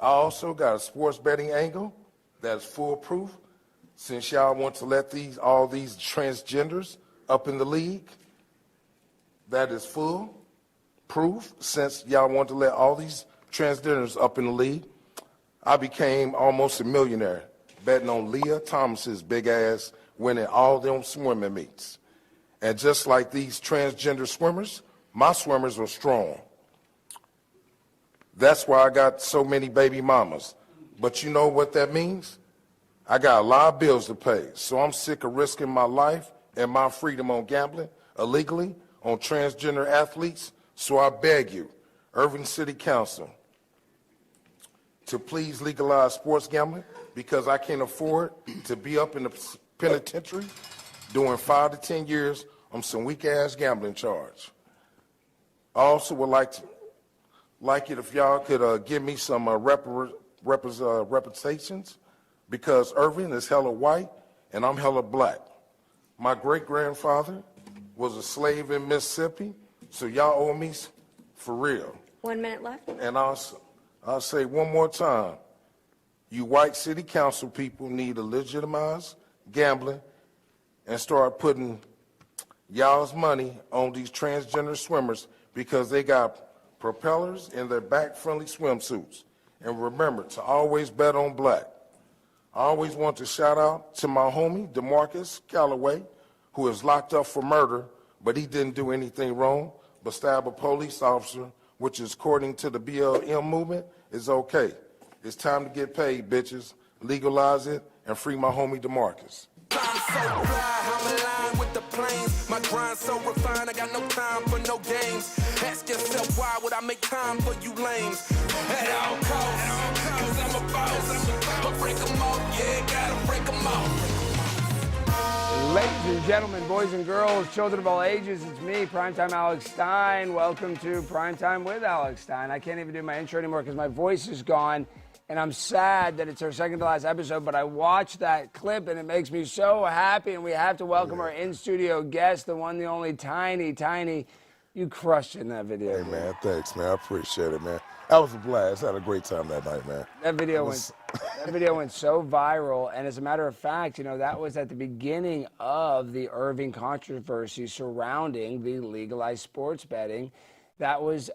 I also got a sports betting angle that's foolproof. Since y'all want to let all these transgenders up in the league, that is full proof. Since y'all want to let all these transgenders up in the league, I became almost a millionaire betting on Leah Thomas's big ass winning all them swimming meets. And just like these transgender swimmers, my swimmers are strong. That's why I got so many baby mamas. But you know what that means? I got a lot of bills to pay. So I'm sick of risking my life and my freedom on gambling illegally on transgender athletes. So I beg you, Irving City Council, to please legalize sports gambling, because I can't afford to be up in the penitentiary doing 5 to 10 years on some weak-ass gambling charge. I also would like it if y'all could give me some reputations, because Irving is hella white and I'm hella black. My great-grandfather was a slave in Mississippi, so y'all owe me for real. 1 minute left. And I'll say one more time, you white city council people need to legitimize gambling and start putting y'all's money on these transgender swimmers, because they got propellers in their back-friendly swimsuits. And remember to always bet on black. I always want to shout out to my homie, DeMarcus Calloway, who is locked up for murder, but he didn't do anything wrong but stab a police officer, which is, according to the BLM movement, is okay. It's time to get paid, bitches. Legalize it and free my homie DeMarcus. I'm so fly, I'm aligned with the planes. My grind so refined, I got no time for no games. Ask yourself, why would I make time for you lames? At all costs, cause I'm a boss. But break them off, yeah, gotta break them off. Ladies and gentlemen, boys and girls, children of all ages, it's me, Primetime Alex Stein. Welcome to Primetime with Alex Stein. I can't even do my intro anymore because my voice is gone, and I'm sad that it's our second to last episode, but I watched that clip, and it makes me so happy, and we have to welcome our in-studio guest, the one, the only, Tiny. You crushed it in that video. Hey, man, thanks, man. I appreciate it, man. That was a blast. I had a great time that night, man. That video went so viral, and as a matter of fact, you know, that was at the beginning of the Irving controversy surrounding the legalized sports betting. That was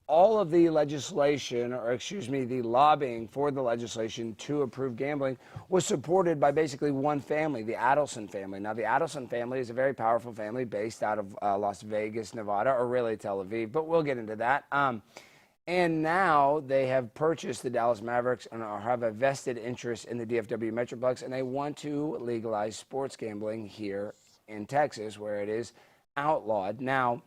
all of the legislation, or excuse me, the lobbying for the legislation to approve gambling was supported by basically one family, the Adelson family. Now, the Adelson family is a very powerful family based out of Las Vegas, Nevada, or really Tel Aviv, but we'll get into that. And now they have purchased the Dallas Mavericks and have a vested interest in the DFW Metroplex, and they want to legalize sports gambling here in Texas, where it is outlawed. Now,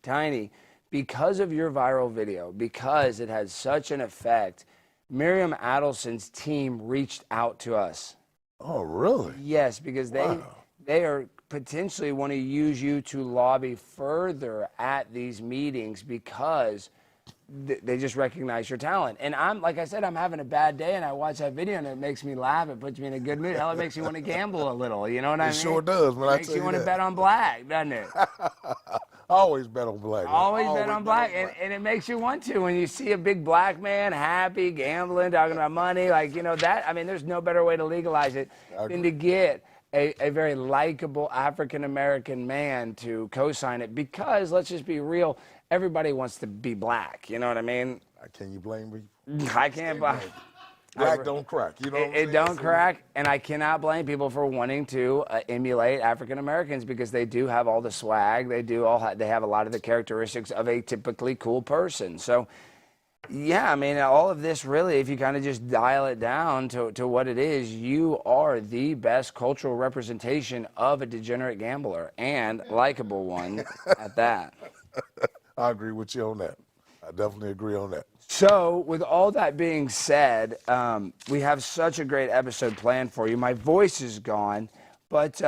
Tiny, because of your viral video, because it had such an effect, Miriam Adelson's team reached out to us. Oh, really? Yes, because they are potentially want to use you to lobby further at these meetings, because they just recognize your talent. And I'm, like I said, I'm having a bad day, and I watch that video, and it makes me laugh. It puts me in a good mood. Hell, it makes me want to gamble a little. You know what I mean? It sure does, man. It makes you want to bet on black, doesn't it? I always bet on black. Always bet on black, and it makes you want to when you see a big black man happy, gambling, talking about money. Like, you know, that, I mean, there's no better way to legalize it than to get a very likable African-American man to co-sign it, because, let's just be real, everybody wants to be black. You know what I mean? Can you blame me? I can't blame. Black don't crack. You know what I'm saying? It don't crack, and I cannot blame people for wanting to emulate African Americans, because they do have all the swag. They have a lot of the characteristics of a typically cool person. So, yeah, I mean, all of this really, if you kind of just dial it down to what it is, you are the best cultural representation of a degenerate gambler, and likable one at that. I agree with you on that. I definitely agree on that. So, with all that being said, we have such a great episode planned for you. My voice is gone, but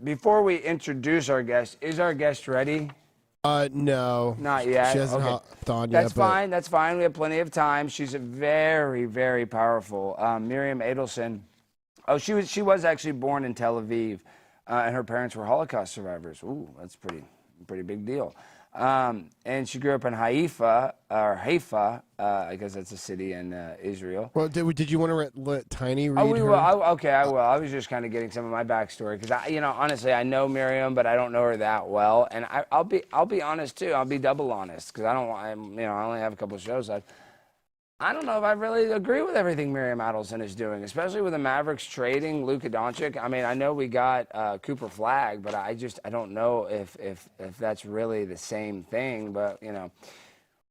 before we introduce our guest, is our guest ready? No. Not yet. She hasn't hopped on yet. That's fine. That's fine. We have plenty of time. She's a very, very powerful Miriam Adelson. Oh, she was actually born in Tel Aviv, and her parents were Holocaust survivors. Ooh, that's pretty big deal. And she grew up in Haifa, I guess that's a city in Israel. Well, did you want to let Tiny read Oh, we her? will. Okay, I will. I was just kind of getting some of my backstory because honestly, I know Miriam, but I don't know her that well. And I'll be honest too. I'll be double honest because I only have a couple of shows left. I don't know if I really agree with everything Miriam Adelson is doing, especially with the Mavericks trading Luka Doncic. I mean, I know we got Cooper Flagg, but I don't know if that's really the same thing. But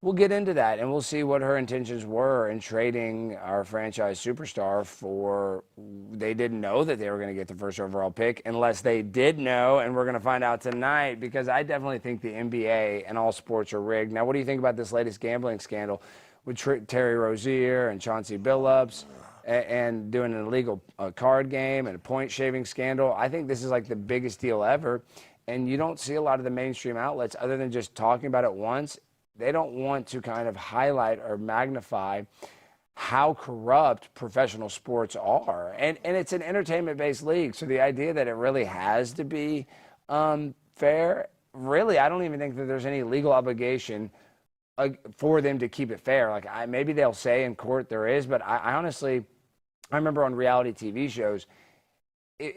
we'll get into that, and we'll see what her intentions were in trading our franchise superstar for. They didn't know that they were going to get the first overall pick unless they did know, and we're going to find out tonight because I definitely think the NBA and all sports are rigged. Now, what do you think about this latest gambling scandal with Terry Rozier and Chauncey Billups and doing an illegal card game and a point-shaving scandal? I think this is like the biggest deal ever, and you don't see a lot of the mainstream outlets, other than just talking about it once, they don't want to kind of highlight or magnify how corrupt professional sports are. And it's an entertainment-based league, so the idea that it really has to be fair, really, I don't even think that there's any legal obligation for them to keep it fair. Like, maybe they'll say in court there is, but I honestly, I remember on reality TV shows,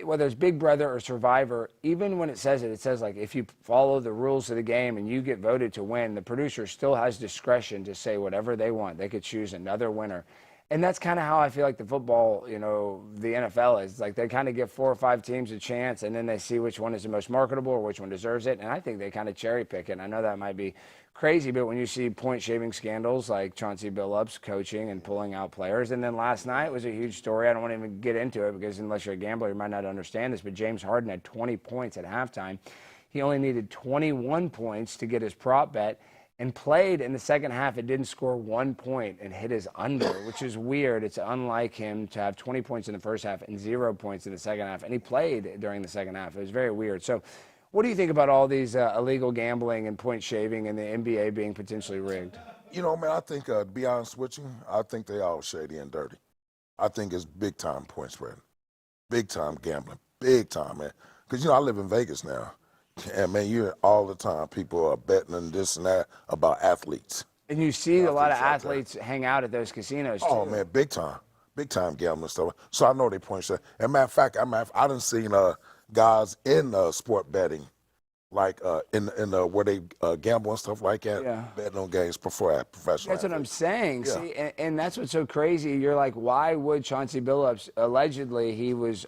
whether it's Big Brother or Survivor, even when it says like if you follow the rules of the game and you get voted to win, the producer still has discretion to say whatever they want. They could choose another winner. And that's kind of how I feel like the football, the NFL is. Like, they kind of give 4 or 5 teams a chance, and then they see which one is the most marketable or which one deserves it. And I think they kind of cherry pick it. I know that might be crazy, but when you see point-shaving scandals like Chauncey Billups coaching and pulling out players, and then last night was a huge story. I don't want to even get into it because unless you're a gambler, you might not understand this, but James Harden had 20 points at halftime. He only needed 21 points to get his prop bet, and played in the second half. It didn't score 1 point and hit his under, which is weird. It's unlike him to have 20 points in the first half and 0 points in the second half. And he played during the second half. It was very weird. So what do you think about all these illegal gambling and point shaving and the NBA being potentially rigged? Man, I think, to be honest with you, I think they all shady and dirty. I think it's big-time point spreading, big-time gambling, big time, man. Because, I live in Vegas now. And, man, you hear all the time people are betting and this and that about athletes. And you see a lot of athletes hang out at those casinos, too. Oh, man, big time gambling stuff. So I know they point shit. And matter of fact, I done seen guys in sport betting, like in where they gamble and stuff like that, betting on games before professional. That's what I'm saying. Yeah. See, and that's what's so crazy. You're like, why would Chauncey Billups, allegedly he was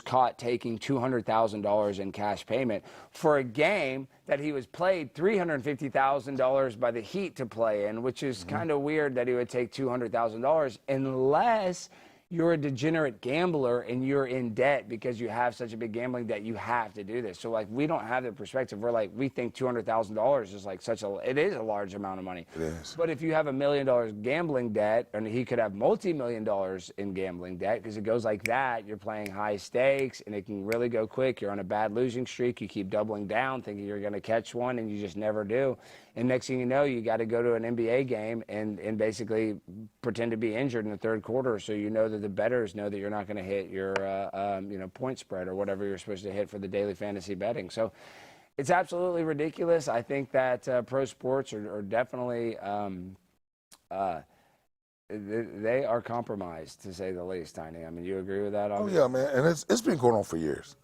caught taking $200,000 in cash payment for a game that he was played $350,000 by the Heat to play in, which is kind of weird that he would take $200,000 unless you're a degenerate gambler and you're in debt because you have such a big gambling debt, you have to do this. So, like, we don't have the perspective. We're like, we think $200,000 is like it is a large amount of money. It is. But if you have $1 million gambling debt, and he could have multi-million dollars in gambling debt, because it goes like that, you're playing high stakes and it can really go quick. You're on a bad losing streak. You keep doubling down thinking you're going to catch one and you just never do. And next thing you know, you got to go to an NBA game and basically pretend to be injured in the third quarter, so you know that the bettors know that you're not going to hit your point spread or whatever you're supposed to hit for the daily fantasy betting. So it's absolutely ridiculous. I think that pro sports are definitely they are compromised, to say the least, Tiny. I mean, you agree with that? Obviously? Oh, yeah, man. And it's been going on for years.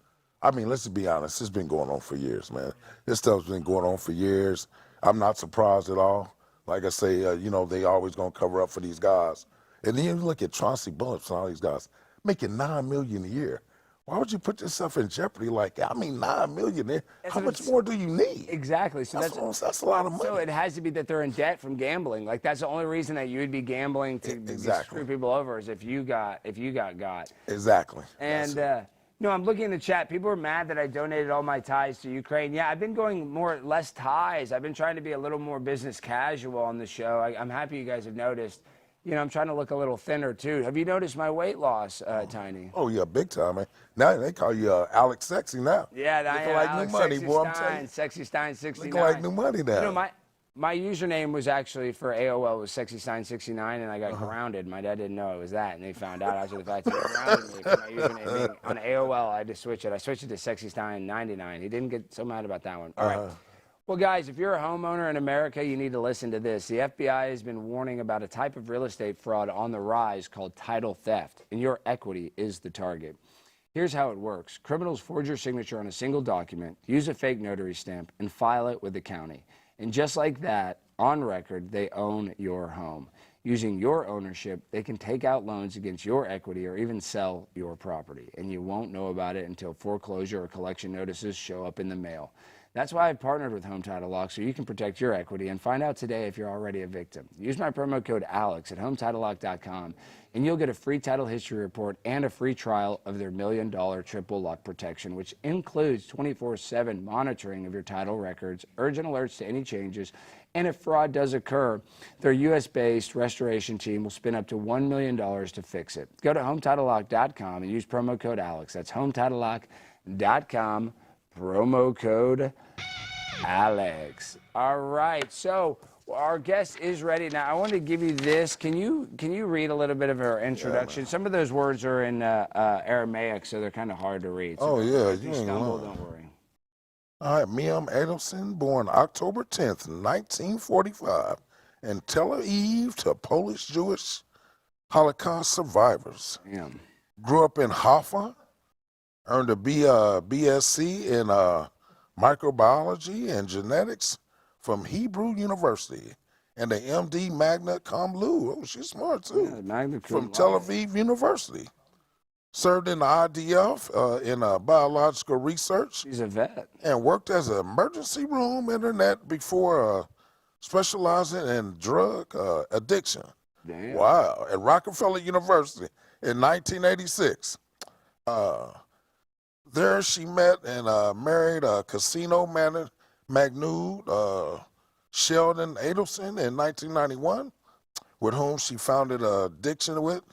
I mean, let's be honest. It's been going on for years, man. This stuff's been going on for years. I'm not surprised at all. Like I say, they always going to cover up for these guys. And then you look at Chauncey Billups and all these guys making $9 million a year. Why would you put yourself in jeopardy like that? I mean, $9 million. How much more do you need? Exactly. So that's a lot of money. So it has to be that they're in debt from gambling. Like, that's the only reason that you would be gambling to screw people over is if you got Exactly. And no, I'm looking in the chat. People are mad that I donated all my ties to Ukraine. Yeah, I've been going less ties. I've been trying to be a little more business casual on the show. I'm happy you guys have noticed. I'm trying to look a little thinner, too. Have you noticed my weight loss, Tiny? Oh, yeah, big time, man. Now they call you Alex Sexy now. Yeah, looking like Alex new money, Sexy boy. Stein, I'm telling you. Sexy Stein 69. Looking like new money now. My username was actually for AOL was Sexy Stein 69, and I got grounded. My dad didn't know it was that, and they found out after the fact he grounded me for my username being on AOL. I had to switch it. I switched it to Sexy Stein 99. He didn't get so mad about that one. All right. Well, guys, if you're a homeowner in America, you need to listen to this. The FBI has been warning about a type of real estate fraud on the rise called title theft, and your equity is the target. Here's how it works. Criminals forge your signature on a single document, use a fake notary stamp, and file it with the county. And just like that, on record, they own your home. Using your ownership, they can take out loans against your equity or even sell your property. And you won't know about it until foreclosure or collection notices show up in the mail. That's why I've partnered with Home Title Lock so you can protect your equity and find out today if you're already a victim. Use my promo code ALEX at HometitleLock.com and you'll get a free title history report and a free trial of their $1 million triple lock protection, which includes 24/7 monitoring of your title records, urgent alerts to any changes, and if fraud does occur, their U.S.-based restoration team will spend up to $1 million to fix it. Go to HometitleLock.com and use promo code ALEX. That's HometitleLock.com. Promo code Alex. All right, so our guest is ready. Now, I want to give you this. Can you read a little bit of her introduction? Some of those words are in Aramaic, so they're kind of hard to read. So if you stumble, don't worry. All right, Miriam Adelson, born October 10th, 1945, in Tel Aviv to Polish Jewish Holocaust survivors. Damn. Grew up in Haifa. Earned a BSc in microbiology and genetics from Hebrew University and a MD magna cum laude. Oh, she's smart too. Yeah, magna cum from laude. Tel Aviv University. Served in the IDF in biological research. She's a vet. And worked as an emergency room internet before specializing in drug addiction. Damn. Wow. At Rockefeller University in 1986. There she met and married casino magnate Sheldon Adelson in 1991, with whom she founded Addiction with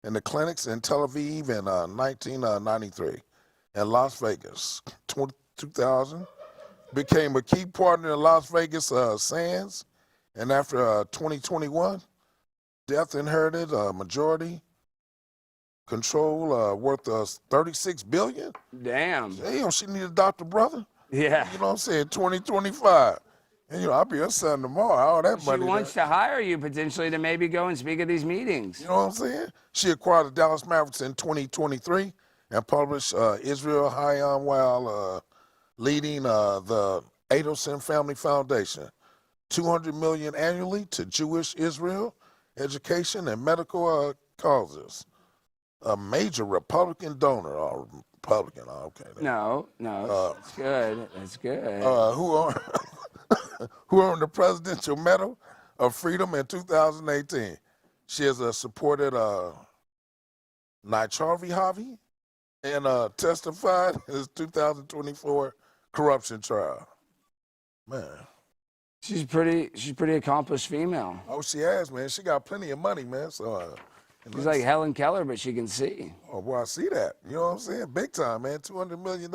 in the clinics in Tel Aviv in 1993 and Las Vegas. 2000, became a key partner in Las Vegas Sands, and after 2021, Death inherited a majority control worth $36 billion. Damn. Damn, she need a doctor brother. Yeah. You know what I'm saying? 2025. And I'll be her son tomorrow. All that She money. wants to hire you potentially to maybe go and speak at these meetings. You know what I'm saying? She acquired the Dallas Mavericks in 2023 and published Israel Hayam while leading the Adelson Family Foundation. $200 million annually to Jewish Israel, education and medical causes. A major Republican donor, or Republican, okay. No, that's good. That's good. Who earned the Presidential Medal of Freedom in 2018. She has supported Naichavi Havi and testified in his 2024 corruption trial. Man. She's pretty accomplished female. Oh, she has, man. She got plenty of money, man. So She's like Helen Keller, but she can see. Oh, boy, I see that. You know what I'm saying? Big time, man. $200 million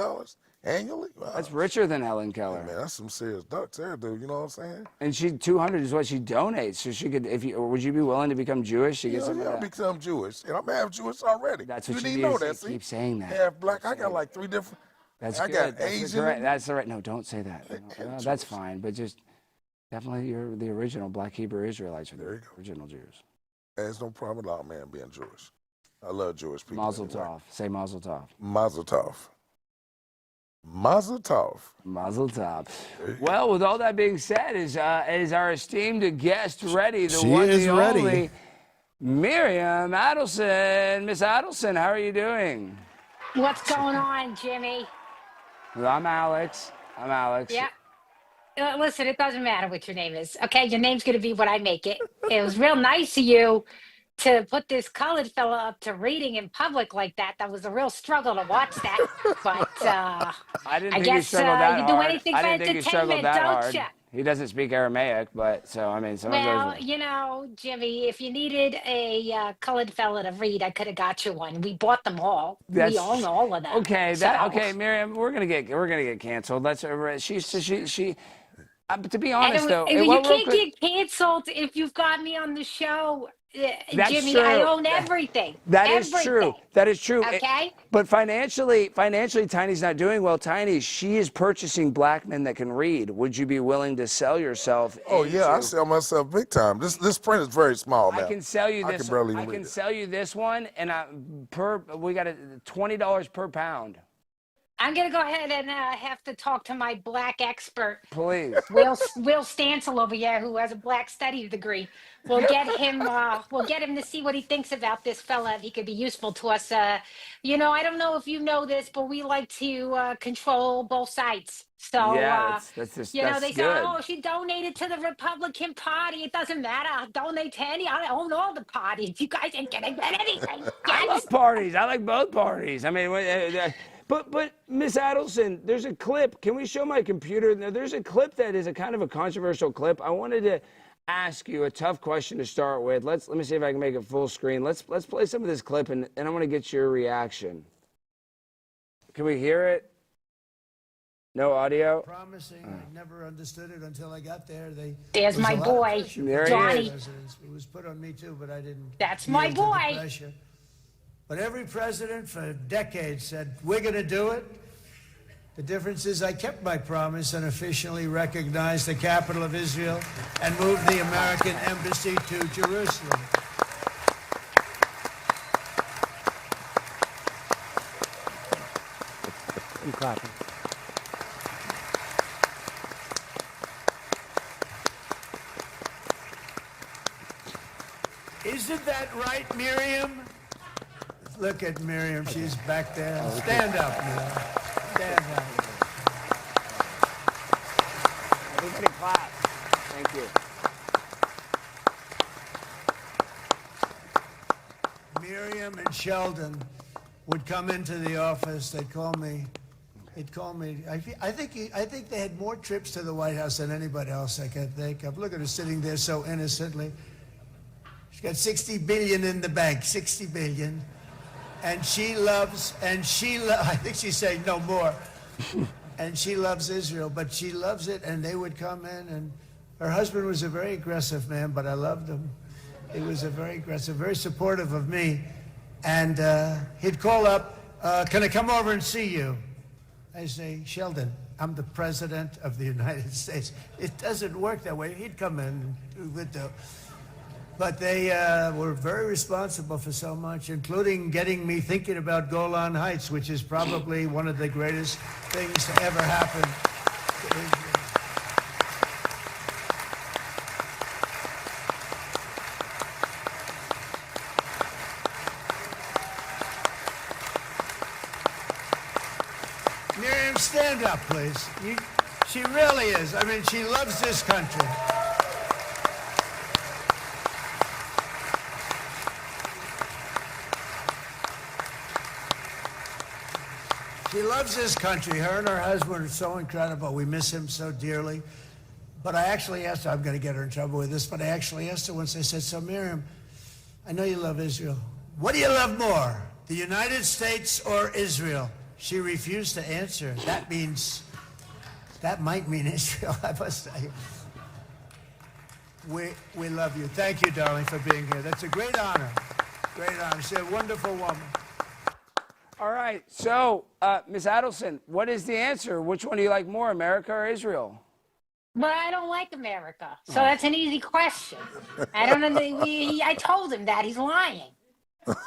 annually. Wow. That's richer than Helen Keller. Yeah, man, that's some serious ducks there, dude. You know what I'm saying? And 200 is what she donates. So she could, would you be willing to become Jewish to get some of I'll that? become Jewish. And I'm half Jewish already. That's what you she didn't know needs that. to keep saying that. Half black. I got like 3 different. That's I good. got That's Asian. correct. That's the right. No, don't say that. Yeah, No, that's fine. But just definitely you're the original Black Hebrew Israelites are the original Jews. There's no problem at all, man, being Jewish. I love Jewish people. Mazel anyway. tov. Say mazel tov. Mazel tov. Mazel tov. Mazel tov. Well, with all that being said, is our esteemed guest ready? The She one, is the ready. only, Miriam Adelson. Miss Adelson, how are you doing? What's going on, Jimmy? Well, I'm Alex. Yeah. Listen, it doesn't matter what your name is. Okay, your name's going to be what I make it. It was real nice of you to put this colored fella up to reading in public like that. That was a real struggle to watch that. But I didn't I think guess he struggled that you hard. do anything I for didn't think he struggled entertainment, that don't hard. you? He doesn't speak Aramaic, but so I mean, some Well, of those. you know, Jimmy, if you needed a colored fella to read, I could have got you one. We bought them all. That's- We own all of them. Okay, So- okay, Miriam, we're gonna get canceled. Let's she. To be And honest, though, you what can't real quick- get canceled if you've got me on the show That's Jimmy, true. I own everything. That is true. Everything. That is true. Okay. But financially, Tiny's not doing well. Tiny, she is purchasing black men that can read. Would you be willing to sell yourself? Oh yeah, I sell myself big time. This print is very small now. I can sell you this. I can barely I read can it. sell you this one, and we got $20 per pound. I'm gonna go ahead and have to talk to my black expert. Please. Will Stancil over here, who has a black studies degree. We'll get him to see what he thinks about this fella. If he could be useful to us. You know, I don't know if you know this, but we like to control both sides. So Yeah, that's you know, they say, good. oh, she donated to the Republican Party. It doesn't matter. Donate to any. I own all the parties. You guys ain't gonna get anything. I love parties. I like both parties. I mean, but Miss Adelson, there's a clip. Can we show my computer? There's a clip that is a kind of a controversial clip. I wanted to ask you a tough question to start with. Let me see if I can make it full screen. Let's play some of this clip, and I want to get your reaction. Can we hear it? No audio? Promising. I never understood it until I got there. There's my boy, There he Johnny. is. It was put on me too, but I didn't. That's my yield to the boy. pressure. But every president for decades said, we're going to do it. The difference is I kept my promise and officially recognized the capital of Israel and moved the American embassy to Jerusalem. I'm clapping. Isn't that right, Miriam? Look at Miriam. She's back there. Stand up, Miriam. Stand up. Everybody clap. Thank you. Miriam and Sheldon would come into the office. They'd call me. He'd call me. I think they had more trips to the White House than anybody else I can think of. Look at her sitting there so innocently. She's got 60 billion in the bank, 60 billion. And I think she's saying no more. And she loves Israel, but she loves it, and they would come in, and her husband was a very aggressive man, but I loved him. He was a very aggressive, very supportive of me. And he'd call up, can I come over and see you? I say, Sheldon, I'm the president of the United States. It doesn't work that way. He'd come in, but they were very responsible for so much, including getting me thinking about Golan Heights, which is probably one of the greatest things to ever happen to Israel. Miriam, stand up, please. She really is. I mean, she loves this country. She loves this country. Her and her husband are so incredible. We miss him so dearly. But I actually asked her, I'm going to get her in trouble with this, but I actually asked her once, I said, so Miriam, I know you love Israel. What do you love more, the United States or Israel? She refused to answer. That might mean Israel, I must say. We love you. Thank you, darling, for being here. That's a great honor. Great honor. She's a wonderful woman. All right. So, Ms. Adelson, what is the answer? Which one do you like more, America or Israel? But I don't like America, so that's an easy question. I don't know. I told him that he's lying.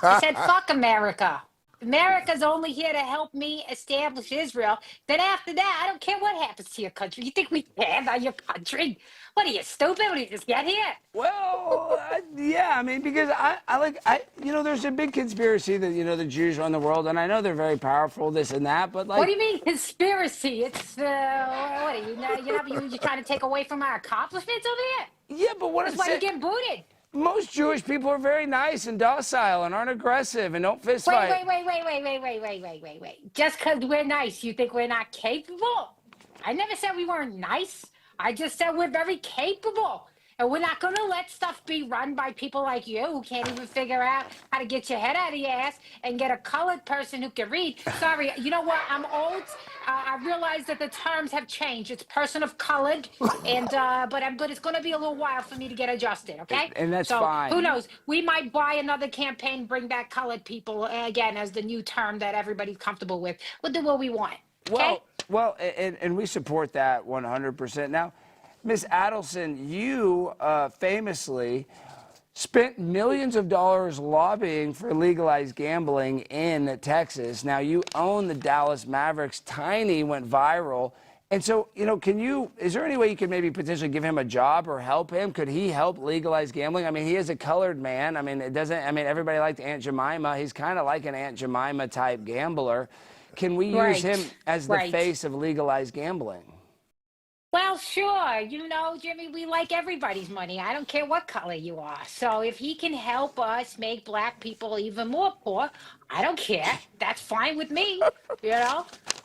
I said, "Fuck America. America's only here to help me establish Israel. Then after that, I don't care what happens to your country. You think we care about your country? What are you, stupid? When you just get here?" Well, yeah, I mean, because there's a big conspiracy that, the Jews run the world, and I know they're very powerful, this and that, but like... What do you mean conspiracy? It's, what are you, you're trying to take away from our accomplishments over here? Yeah, but what That's I'm why saying... you get booted. Most Jewish people are very nice and docile and aren't aggressive and don't fist fight. Wait. Just because we're nice, you think we're not capable? I never said we weren't nice. I just said we're very capable. And we're not going to let stuff be run by people like you who can't even figure out how to get your head out of your ass and get a colored person who can read. Sorry, you know what? I'm old. I realize that the terms have changed. It's person of colored, and but it's going to be a little while for me to get adjusted. Okay, And that's so fine. who knows? We might buy another campaign, bring back colored people again as the new term that everybody's comfortable with. We'll do what we want. Okay? And we support that 100%. Now, Miss Adelson, you famously spent millions of dollars lobbying for legalized gambling in Texas. Now, you own the Dallas Mavericks. Tiny went viral. And so, is there any way you could maybe potentially give him a job or help him? Could he help legalize gambling? I mean, he is a colored man. I mean, everybody liked Aunt Jemima. He's kind of like an Aunt Jemima type gambler. Can we use him as the face of legalized gambling? Well, sure. Jimmy, we like everybody's money. I don't care what color you are. So if he can help us make black people even more poor, I don't care. That's fine with me.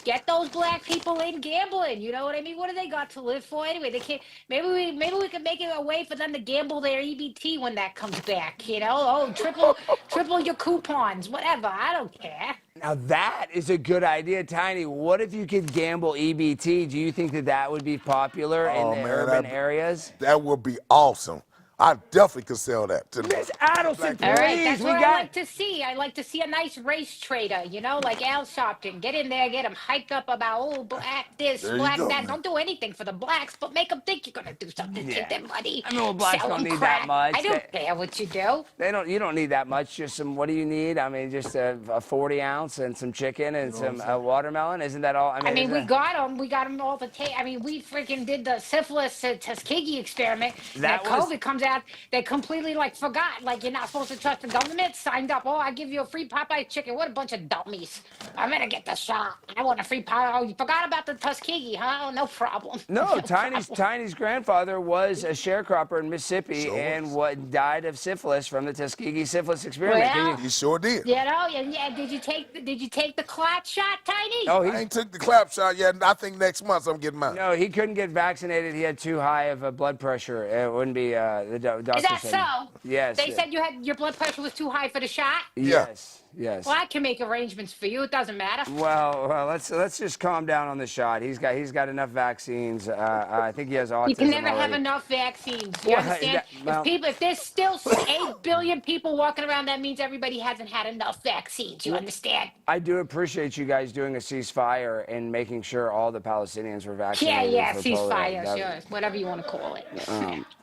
Get those black people in gambling. You know what I mean? What do they got to live for anyway? They can't. Maybe we can make it a way for them to gamble their EBT when that comes back. Triple your coupons, whatever. I don't care. Now that is a good idea, Tiny. What if you could gamble EBT? Do you think that would be popular in the urban areas? That would be awesome. I definitely could sell that to Miss Adelson, please. All right, that's what I like to see. I like to see a nice race trader, like Al Sharpton. Get in there, get them hyped up about, black this, black that. Don't do anything for the blacks, but make them think you're going to do something. Take their money. I mean, well, blacks don't need that much. I don't care what you do. You don't need that much. Just some, what do you need? I mean, just a 40 ounce and some chicken and some watermelon. Isn't that all? I mean we got them. We got them all the time. I mean, we freaking did the syphilis Tuskegee experiment. That COVID comes out. They completely forgot. You're not supposed to trust the government. Signed up. Oh, I give you a free Popeye chicken. What a bunch of dummies. I'm gonna get the shot. I want a free Popeye. Oh, you forgot about the Tuskegee, huh? Oh, no problem. No, Tiny's grandfather was a sharecropper in Mississippi and died of syphilis from the Tuskegee syphilis experiment. Well, he sure did. Did you take the clot shot, Tiny? Oh, I ain't took the clap shot yet. I think next month I'm getting mine. No, he couldn't get vaccinated. He had too high of a blood pressure. It wouldn't be the doctor. Is that so? Yes. They said your blood pressure was too high for the shot? Yes. Well, I can make arrangements for you. It doesn't matter. Well, let's just calm down on the shot. He's got enough vaccines. I think he has autism. You can never already. have enough vaccines. You understand? If there's still 8 billion people walking around, that means everybody hasn't had enough vaccines. You understand? I do appreciate you guys doing a ceasefire and making sure all the Palestinians were vaccinated. Yeah, ceasefire, sure, whatever you want to call it.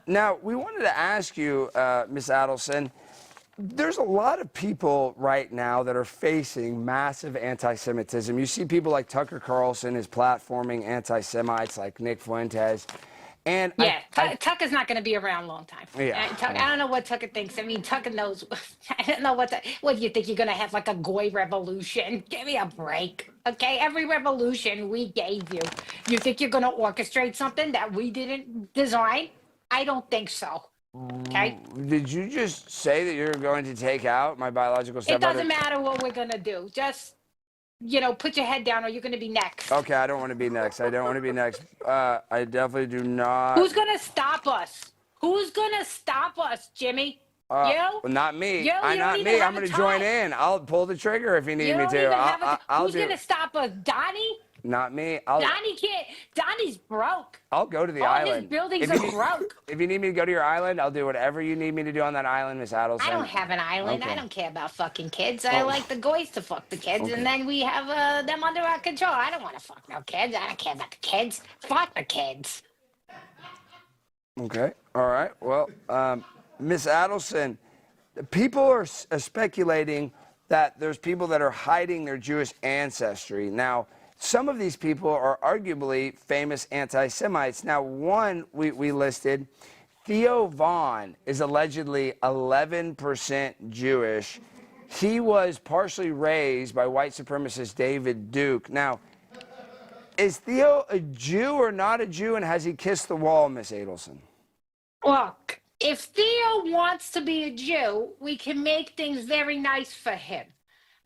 Now, we wanted to ask you, Miss Adelson, there's a lot of people right now that are facing massive anti-Semitism. You see people like Tucker Carlson is platforming anti-Semites like Nick Fuentes. And Tucker's not going to be around a long time. Yeah. I don't know what Tucker thinks. I mean, Tucker knows. I don't know what do you think? You're going to have a goy revolution? Give me a break. Okay, every revolution we gave you. You think you're going to orchestrate something that we didn't design? I don't think so. Okay. Did you just say that you're going to take out my biological stepmother? It doesn't matter what we're going to do. Just, put your head down or you're going to be next. Okay, I don't want to be next. I definitely do not. Who's going to stop us? Who's going to stop us, Jimmy? You? Well, not me. You not me. I'm going to join in. I'll pull the trigger if you need me to. Who's going to stop us? Donnie? Not me. Donnie can't. Donnie's broke. I'll go to the All island. his buildings are broke. If you need me to go to your island, I'll do whatever you need me to do on that island, Miss Adelson. I don't have an island. Okay. I don't care about fucking kids. I like the goys to fuck the kids, and then we have them under our control. I don't want to fuck no kids. I don't care about the kids. Fuck the kids. Okay. All right. Well, Miss Adelson, people are speculating that there's people that are hiding their Jewish ancestry. Now, some of these people are arguably famous anti-Semites. Now, one we listed, Theo Vaughn is allegedly 11% Jewish. He was partially raised by white supremacist David Duke. Now, is Theo a Jew or not a Jew, and has he kissed the wall, Miss Adelson? Look, if Theo wants to be a Jew, we can make things very nice for him.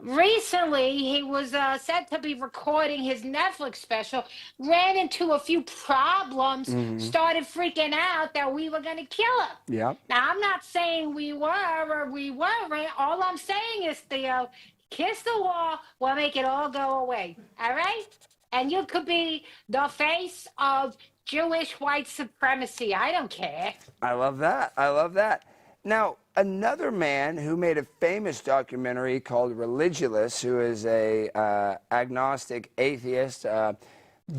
recently he was said to be recording his Netflix special, ran into a few problems, started freaking out that we were going to kill him. Yep. Now, I'm not saying we were or we weren't. All I'm saying is, Theo, kiss the wall, we'll make it all go away. All right? And you could be the face of Jewish white supremacy. I don't care. I love that. I love that. Now, another man who made a famous documentary called Religulous, who is a agnostic atheist,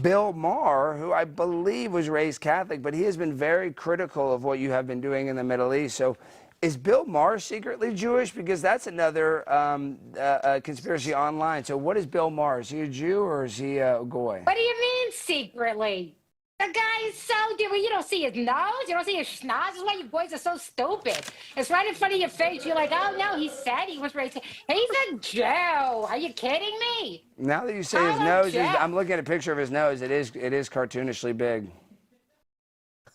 Bill Maher, who I believe was raised Catholic, but he has been very critical of what you have been doing in the Middle East. So is Bill Maher secretly Jewish? Because that's another conspiracy online. So what is Bill Maher? Is he a Jew or is he a Goy? What do you mean secretly? The guy is so different. You don't see his nose. You don't see his schnoz. That's why you boys are so stupid. It's right in front of your face. You're like, oh, no, he said he was racist. He's a Jew. Are you kidding me? Now that you say his nose, I'm looking at a picture of his nose. It is cartoonishly big.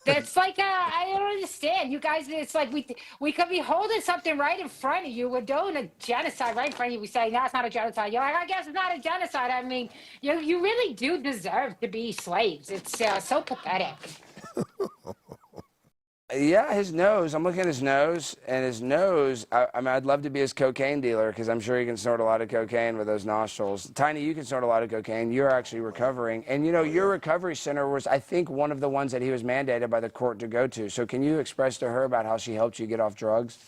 It's like, I don't understand. You guys, it's like we could be holding something right in front of you. We're doing a genocide right in front of you. We say, no, it's not a genocide. You're like, I guess it's not a genocide. I mean, you really do deserve to be slaves. It's so pathetic. Yeah, his nose. I'm looking at his nose, and his nose, I mean, I'd love to be his cocaine dealer because I'm sure he can snort a lot of cocaine with those nostrils. Tiny, you can snort a lot of cocaine. You're actually recovering. And, you know, your recovery center was, I think, one of the ones that he was mandated by the court to go to. So can you express to her about how she helped you get off drugs?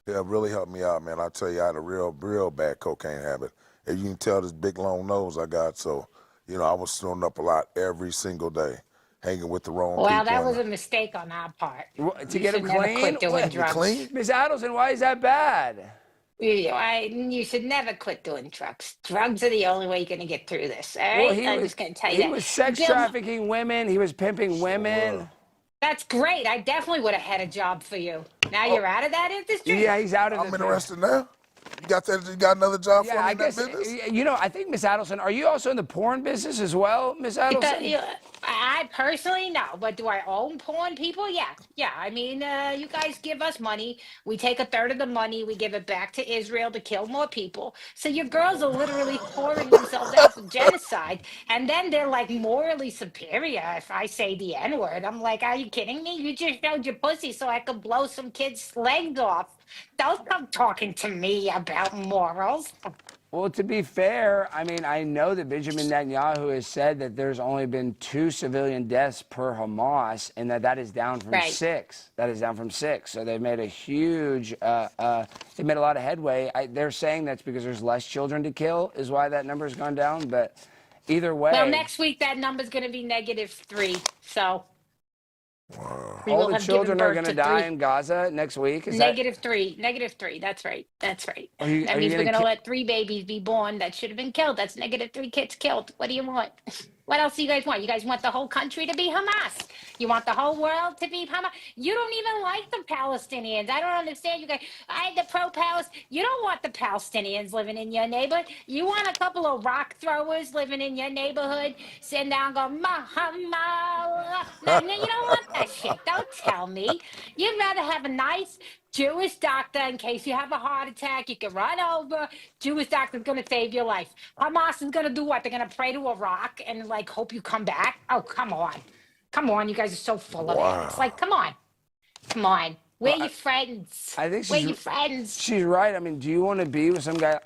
Yeah, it really helped me out, man. I tell you, I had a real bad cocaine habit. And you can tell this big, long nose I got. So, you know, I was snorting up a lot every single day, hanging with the wrong people. Well, that was a mistake on our part. To get him never clean? quit doing drugs. Clean? Miss Adelson, why is that bad? You should never quit doing drugs. Drugs are the only way you're going to get through this. All right? I'm just going to tell you that. He was sex trafficking women. He was pimping women. That's great. I definitely would have had a job for you. Now you're out of that industry? Yeah, he's out of it. I'm interested now. You got that? You got another job for me in that business? You know, I think, Miss Adelson, are you also in the porn business as well, Miss Adelson? I personally, no. But do I own porn people? Yeah. Yeah. I mean, you guys give us money. We take a third of the money. We give it back to Israel to kill more people. So your girls are literally whoring themselves out for genocide. And then they're like morally superior if I say the N-word. I'm like, are you kidding me? You just showed your pussy so I could blow some kid's legs off. Don't come talking to me about morals. Well, to be fair, I mean, I know that Benjamin Netanyahu has said that there's only been 2 civilian deaths per Hamas, and that is down from 6. That is down from 6. So they've made a huge, they made a lot of headway. They're saying that's because there's less children to kill is why that number's gone down. But either way. Well, next week that number's going to be -3. So. Wow. All the children are going to die in Gaza next week? Is -3. -3. That's right. That's right. That means we're going to let 3 babies be born that should have been killed. That's -3 kids killed. What do you want? What else do you guys want? You guys want the whole country to be Hamas? You want the whole world to be Hamas? You don't even like the Palestinians. I don't understand you guys. The pro-Palestinians. You don't want the Palestinians living in your neighborhood. You want a couple of rock throwers living in your neighborhood, sitting down going, Mahamal. No, you don't want that shit. Don't tell me. You'd rather have a nice Jewish doctor in case you have a heart attack. You can run over. Jewish doctor's going to save your life. Hamas is going to do what? They're going to pray to a rock and, like, hope you come back? Oh, come on. Come on. You guys are so full of it. It's like, come on. Come on. We're your friends. I think we're your friends. She's right. I mean, do you want to be with some guy?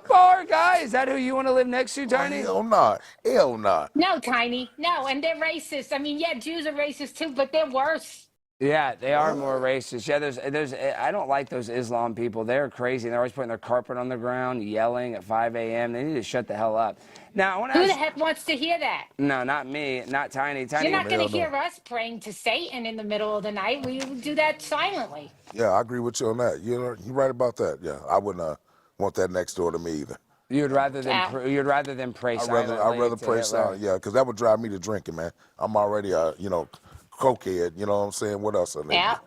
Bar guy? Is that who you want to live next to, Tiny? Hell not. Hell not. No, Tiny. No, and they're racist. I mean, yeah, Jews are racist too, but they're worse. Yeah, they are more racist. Yeah, there's. I don't like those Islam people. They're crazy. They're always putting their carpet on the ground, yelling at 5 a.m. They need to shut the hell up. Now, I want to Who the heck wants to hear that? No, not me. Not Tiny. You're not going to hear us praying to Satan in the middle of the night. We do that silently. Yeah, I agree with you on that. You're right about that. Yeah, I wouldn't want that next door to me either. You'd rather than pray silently. I'd rather pray silently. Yeah, because that would drive me to drinking, man. I'm already cokehead, you know what I'm saying? What else I need? Yeah.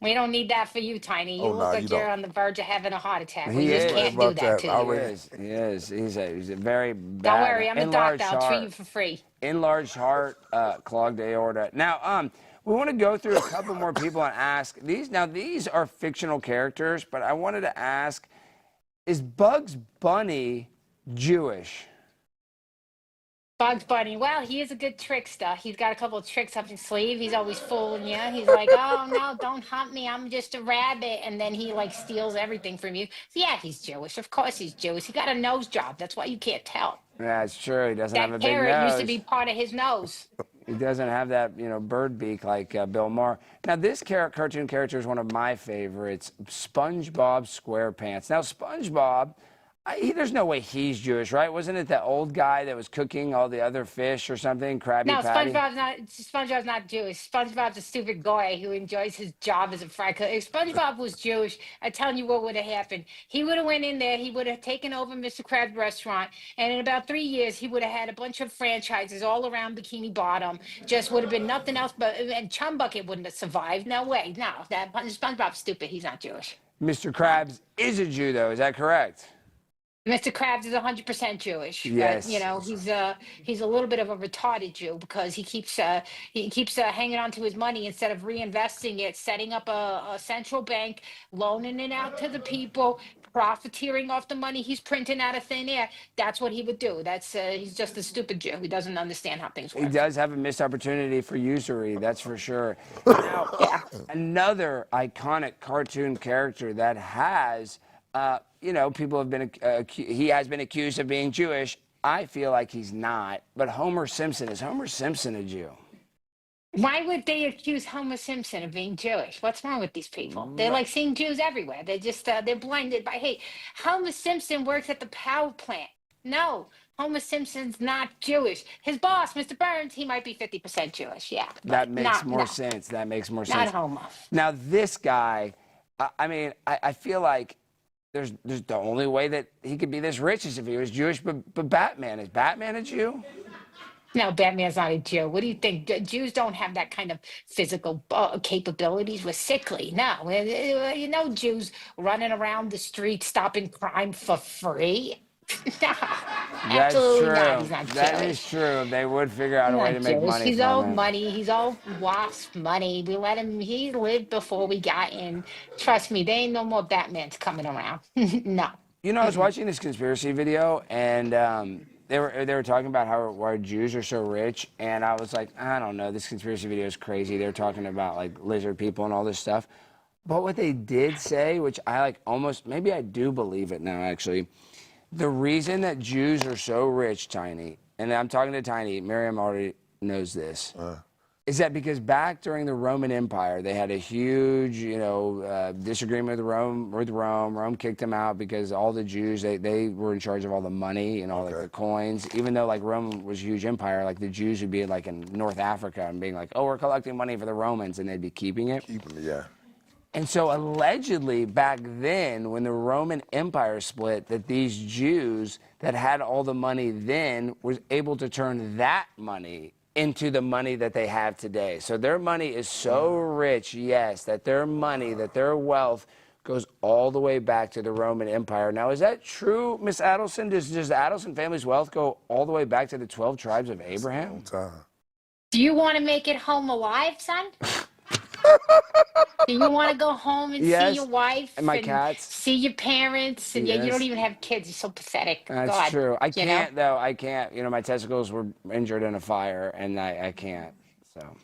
We don't need that for you, Tiny. You look like you're on the verge of having a heart attack. We just can't do that to you. He is. He's a very bad. Don't worry, I'm a doctor. I'll treat you for free. Enlarged heart, clogged aorta. Now, we want to go through a couple more people and ask these. Now, these are fictional characters, but I wanted to ask, Is Bugs Bunny Jewish? Bugs Bunny. Well, he is a good trickster. He's got a couple of tricks up his sleeve. He's always fooling you. He's like, "Oh no, don't hunt me. I'm just a rabbit," and then he like steals everything from you. So, yeah, he's Jewish. Of course, he's Jewish. He got a nose job. That's why you can't tell. Yeah, it's true. He doesn't have a That big carrot used to nose. be part of his nose. He doesn't have that, bird beak like Bill Maher. Now, this cartoon character is one of my favorites, SpongeBob SquarePants. Now, SpongeBob, there's no way he's Jewish, right? Wasn't it that old guy that was cooking all the other fish or something, Krabby No, Patty? SpongeBob's not Jewish. SpongeBob's a stupid guy who enjoys his job as a fry cook. If SpongeBob was Jewish, I'm telling you what would have happened. He would have went in there, he would have taken over Mr. Krabs' restaurant, and in about 3 years, he would have had a bunch of franchises all around Bikini Bottom. Just would have been nothing else but, and Chum Bucket wouldn't have survived. No way. No, that SpongeBob's stupid. He's not Jewish. Mr. Krabs is a Jew, though. Is that correct? Mr. Krabs is 100% Jewish. Yes. But, he's a little bit of a retarded Jew because he keeps hanging on to his money instead of reinvesting it, setting up a central bank, loaning it out to the people, profiteering off the money he's printing out of thin air. That's what he would do. He's just a stupid Jew. He doesn't understand how things work. He does have a missed opportunity for usury, that's for sure. Now, another iconic cartoon character that has, people have been, he has been accused of being Jewish. I feel like he's not. But Homer Simpson, is Homer Simpson a Jew? Why would they accuse Homer Simpson of being Jewish? What's wrong with these people? They're like seeing Jews everywhere. They just, they're blinded by hate. Homer Simpson works at the power plant. No, Homer Simpson's not Jewish. His boss, Mr. Burns, he might be 50% Jewish. Yeah. That makes more sense. That makes more sense. Not Homer. Now, this guy, I feel like there's the only way that he could be this rich is if he was Jewish, but Batman, is Batman a Jew? No, Batman's not a Jew. What do you think? Jews don't have that kind of physical capabilities. We're sickly. No, Jews running around the streets stopping crime for free. No, That's absolutely true. not. He's not Jewish. That is true. They would figure out a way to make money. He's from all it. money. He's all wasp money. We let him. He lived before we got in. Trust me, there ain't no more Batmans coming around. No. I was watching this conspiracy video, and they were talking about why Jews are so rich, and I was like, I don't know, this conspiracy video is crazy. They were talking about like lizard people and all this stuff. But what they did say, which I maybe I do believe it now actually, the reason that Jews are so rich, Tiny, and I'm talking to Tiny, Miriam already knows this, is that because back during the Roman Empire, they had a huge, disagreement with Rome. Rome kicked them out because all the Jews, they were in charge of all the money and all like the coins. Even though like Rome was a huge empire, like the Jews would be like in North Africa and being like, oh, we're collecting money for the Romans, and they'd be keeping it. Yeah. And so allegedly back then, when the Roman Empire split, that these Jews that had all the money then was able to turn that money into the money that they have today. So their money is so rich, yes, that their money, that their wealth goes all the way back to the Roman Empire. Now, is that true, Miss Adelson? Does the Adelson family's wealth go all the way back to the 12 tribes of Abraham? Do you want to make it home alive, son? Do you want to go home and see your wife and my cats, see your parents, and you don't even have kids? You're so pathetic. That's true. I can't though. I can't. My testicles were injured in a fire, and I can't. So.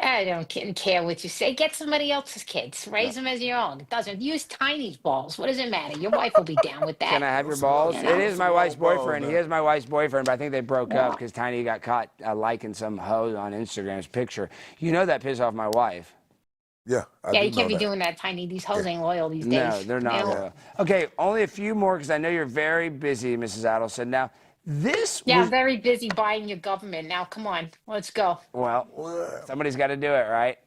I don't care what you say. Get somebody else's kids. Raise them as your own. It doesn't. Use Tiny's balls. What does it matter? Your wife will be down with that. Can I have your balls? It is my wife's boyfriend. He is my wife's boyfriend, but I think they broke up because Tiny got caught liking some hoe on Instagram's picture. That pissed off my wife. Yeah, you can't be doing that, Tiny. These hoes ain't loyal these days. No, they're not loyal. Okay, only a few more because I know you're very busy, Mrs. Adelson. Now, I'm very busy buying your government. Now, come on, let's go. Well, somebody's got to do it, right?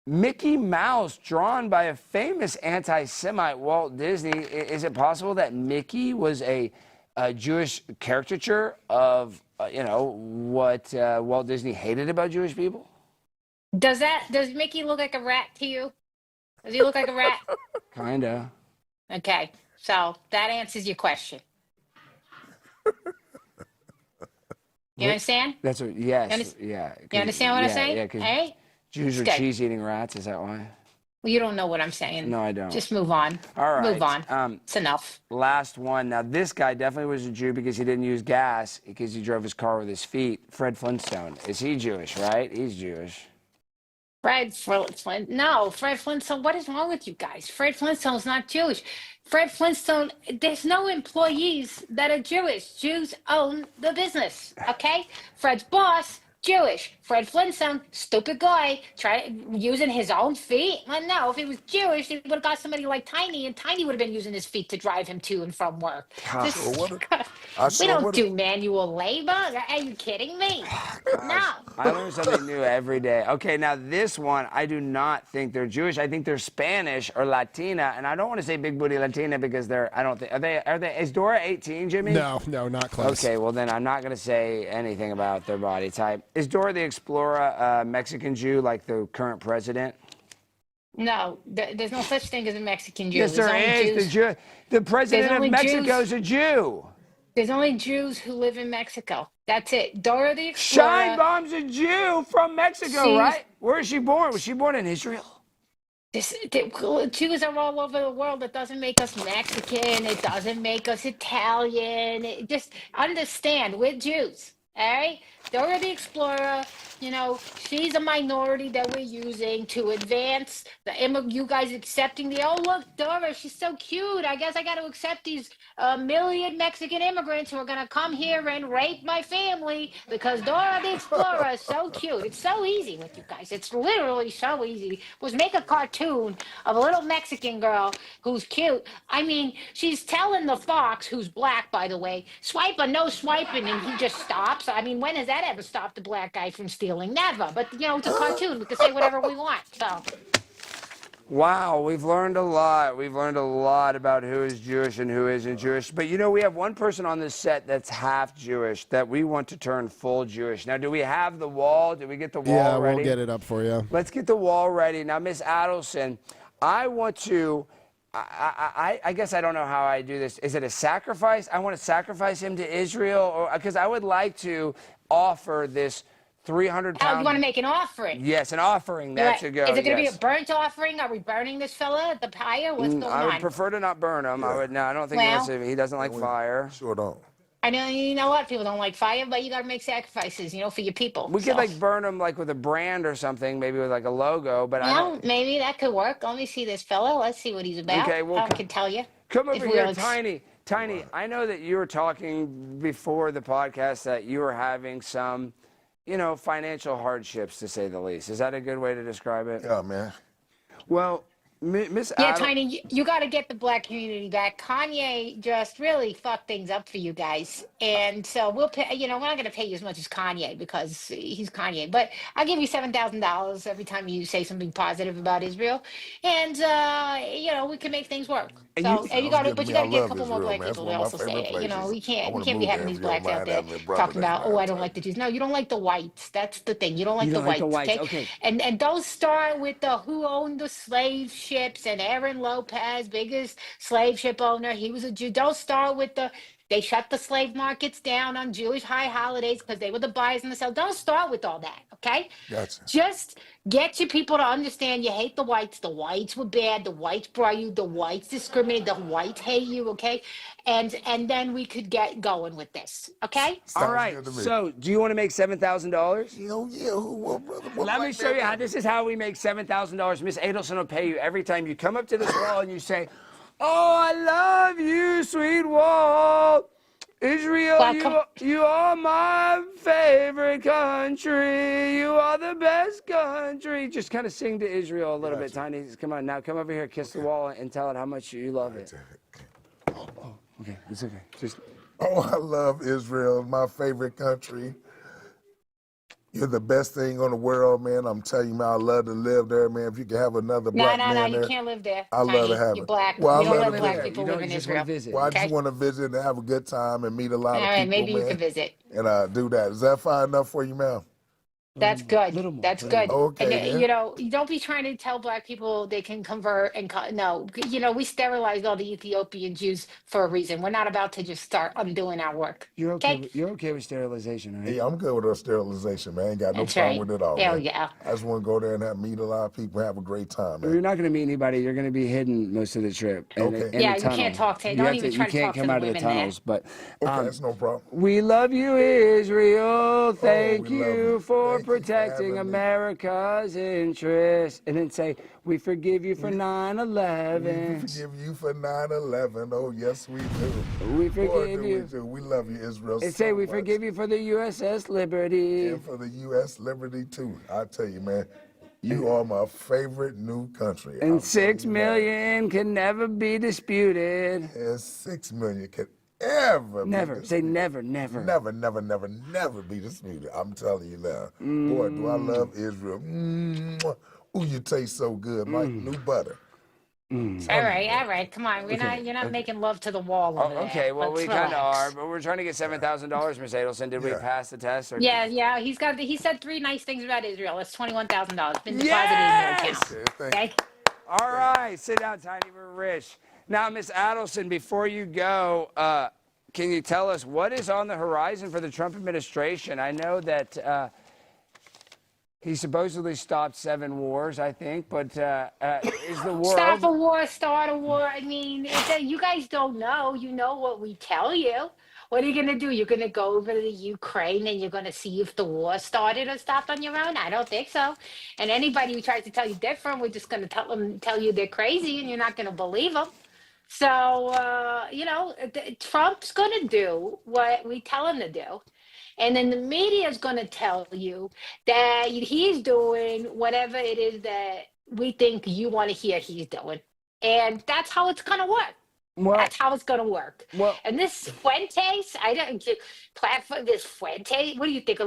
Mickey Mouse, drawn by a famous anti-Semite, Walt Disney. Is it possible that Mickey was a Jewish caricature of, what Walt Disney hated about Jewish people? Does Mickey look like a rat to you? Does he look like a rat? Kinda. Okay, so that answers your question. You understand? That's what. Yes. Yeah. You understand what I'm saying? Yeah, because Jews are cheese-eating rats. Is that why? Well, you don't know what I'm saying. No, I don't. Just move on. All right. Move on. It's enough. Last one. Now, this guy definitely was a Jew because he didn't use gas, because he drove his car with his feet. Fred Flintstone. Is he Jewish, right? He's Jewish. Fred Flintstone. No, Fred Flintstone. What is wrong with you guys? Fred Flintstone's not Jewish. Fred Flintstone, there's no employees that are Jewish. Jews own the business, okay? Fred's boss, Jewish. Fred Flintstone, stupid guy, using his own feet. Well, no, if he was Jewish, he would have got somebody like Tiny, and Tiny would have been using his feet to drive him to and from work. We don't do manual labor. Are you kidding me? No. I learn something new every day. Okay, now this one, I do not think they're Jewish. I think they're Spanish or Latina, and I don't want to say big booty Latina because I don't think, are they, is Dora 18, Jimmy? No, not close. Okay, well then I'm not going to say anything about their body type. Is Dora the Explorer a Mexican Jew like the current president? No, there's no such thing as a Mexican Jew. Yes, there is. The president of Mexico is a Jew. There's only Jews who live in Mexico. That's it. Dora the Explorer. Scheinbaum's a Jew from Mexico, right? Where is she born? Was she born in Israel? Jews are all over the world. It doesn't make us Mexican. It doesn't make us Italian. Just understand, we're Jews. All right? Dora the Explorer, she's a minority that we're using to advance you guys accepting look, Dora, she's so cute. I guess I got to accept these million Mexican immigrants who are going to come here and rape my family because Dora the Explorer is so cute. It's so easy with you guys. It's literally so easy. Was make a cartoon of a little Mexican girl who's cute. I mean, she's telling the fox, who's black, by the way, swipe or no swiping, and he just stops. I mean, when has that ever stopped a black guy from stealing? Never. But, it's a cartoon. We can say whatever we want. So. Wow, we've learned a lot. We've learned a lot about who is Jewish and who isn't Jewish. But, we have one person on this set that's half Jewish that we want to turn full Jewish. Now, do we have the wall? Did we get the wall ready? Yeah, we'll get it up for you. Let's get the wall ready. Now, Miss Adelson, I want to... I guess I don't know how I do this. Is it a sacrifice? I want to sacrifice him to Israel, or because I would like to offer this 300-pound. You want to make an offering? Yes, an offering that should go. Is it going to be a burnt offering? Are we burning this fella at the pyre? What's going on? I would prefer to not burn him. Yeah. I don't think he doesn't like fire. Sure don't. I know, you know what? People don't like fire, but you got to make sacrifices, for your people. We could burn them with a brand or something, maybe with a logo. But maybe that could work. Let me see this fella. Let's see what he's about. Okay, well, I can tell you. Come over here, Tiny. Tiny, I know that you were talking before the podcast that you were having some, financial hardships, to say the least. Is that a good way to describe it? Yeah, man. Well, Miss Tiny, you got to get the black community back. Kanye just really fucked things up for you guys, and so we'll pay. We're not going to pay you as much as Kanye because he's Kanye, but I'll give you $7,000 every time you say something positive about Israel, and we can make things work. So you got to, but you got to get a couple more black people to also say it. We can't be having these blacks out there talking about, I don't like the Jews. No, you don't like the whites. That's the thing. You don't like the whites. Okay. And don't start with the who owned the slave ships, and Aaron Lopez, biggest slave ship owner, he was a Jew. Don't start with they shut the slave markets down on Jewish high holidays because they were the buyers and the sellers. Don't start with all that, okay? Gotcha. Just get your people to understand you hate the whites. The whites were bad. The whites brought you. The whites discriminated. The whites hate you, okay? And then we could get going with this, okay? All right. So, do you want to make $7,000? Yeah. Brother? Let me show you how. This is how we make $7,000. Miss Adelson will pay you every time you come up to this wall and you say, "Oh, I love you, sweet wall. Israel, you are my favorite country. You are the best country." Just kind of sing to Israel a little bit, Tiny. Come on, now come over here, kiss the wall, and tell it how much you love it. Okay, it's okay. I love Israel, my favorite country. You're the best thing on the world, man. I'm telling you, man, I love to live there, man. If you could have another black man there. No, you can't live there. I love to have You're it. black. Well, you I don't love let to black live people You live in Israel. visit. Well, I Okay. just want to visit and have a good time and meet a lot of people, Maybe man. you can visit. And do that. Is that fine enough for you, ma'am? That's good. Little more. That's little good. more. Okay, And then. you know, you don't be trying to tell black people they can convert and no. You know, we sterilized all the Ethiopian Jews for a reason. We're not about to just start undoing our work. Okay, You're okay with sterilization, right? Yeah, I'm good with our sterilization, man. Ain't got no that's problem right. with it at all, There we man. go. I just want to go there and meet a lot of people, have a great time, You're man. not going to meet anybody. You're going to be hidden most of the trip. Okay. Yeah, the you can't tunnel. talk to. You Don't have even to, try you to can't talk to come the out of the women there. tunnels. But Okay, that's no problem. we love you, Israel. Thank we love you you. for Thank you for protecting having me. America's interests. And then say, we forgive you for 9/11. We forgive you for 9/11. Oh, yes, we do. We Boy, forgive do you. we do. We love you, Israel, And so say, we much. forgive you for the USS Liberty. And for the U.S. Liberty, too. I tell you, man, you are my favorite new country. I'm And telling 6 you that. million can never be disputed. And 6 million can ever Never. be Say disputed. never, never. Never, never, never, never be disputed. I'm telling you now. Boy, do I love Israel. Mwah. Ooh, you taste so good, like new butter. All right. Come on, you're not making love to the wall over there. Okay, well, Let's we kind of relax. are, but we're trying to get $7,000, Miss Adelson. Did we Yeah. pass the test? Or... Yeah. He said 3 nice things about Israel. That's $21,000. Been deposited in your Yes! account. Yeah, thank you. Okay. All right, sit down, Tiny. We're rich. Now, Miss Adelson, before you go, can you tell us what is on the horizon for the Trump administration? I know that he supposedly stopped 7 wars, I think, but is the war Stop over? a war, start a war. I mean, you guys don't know. You know what we tell you. What are you going to do? You're going to go over to the Ukraine and you're going to see if the war started or stopped on your own? I don't think so. And anybody who tries to tell you different, we're just going to tell you they're crazy and you're not going to believe them. So, Trump's going to do what we tell him to do. And then the media is going to tell you that he's doing whatever it is that we think you want to hear he's doing. And that's how it's going to work. Well, That's how it's going to work. well, And this Fuentes, I don't platform. This Fuentes, what do you think?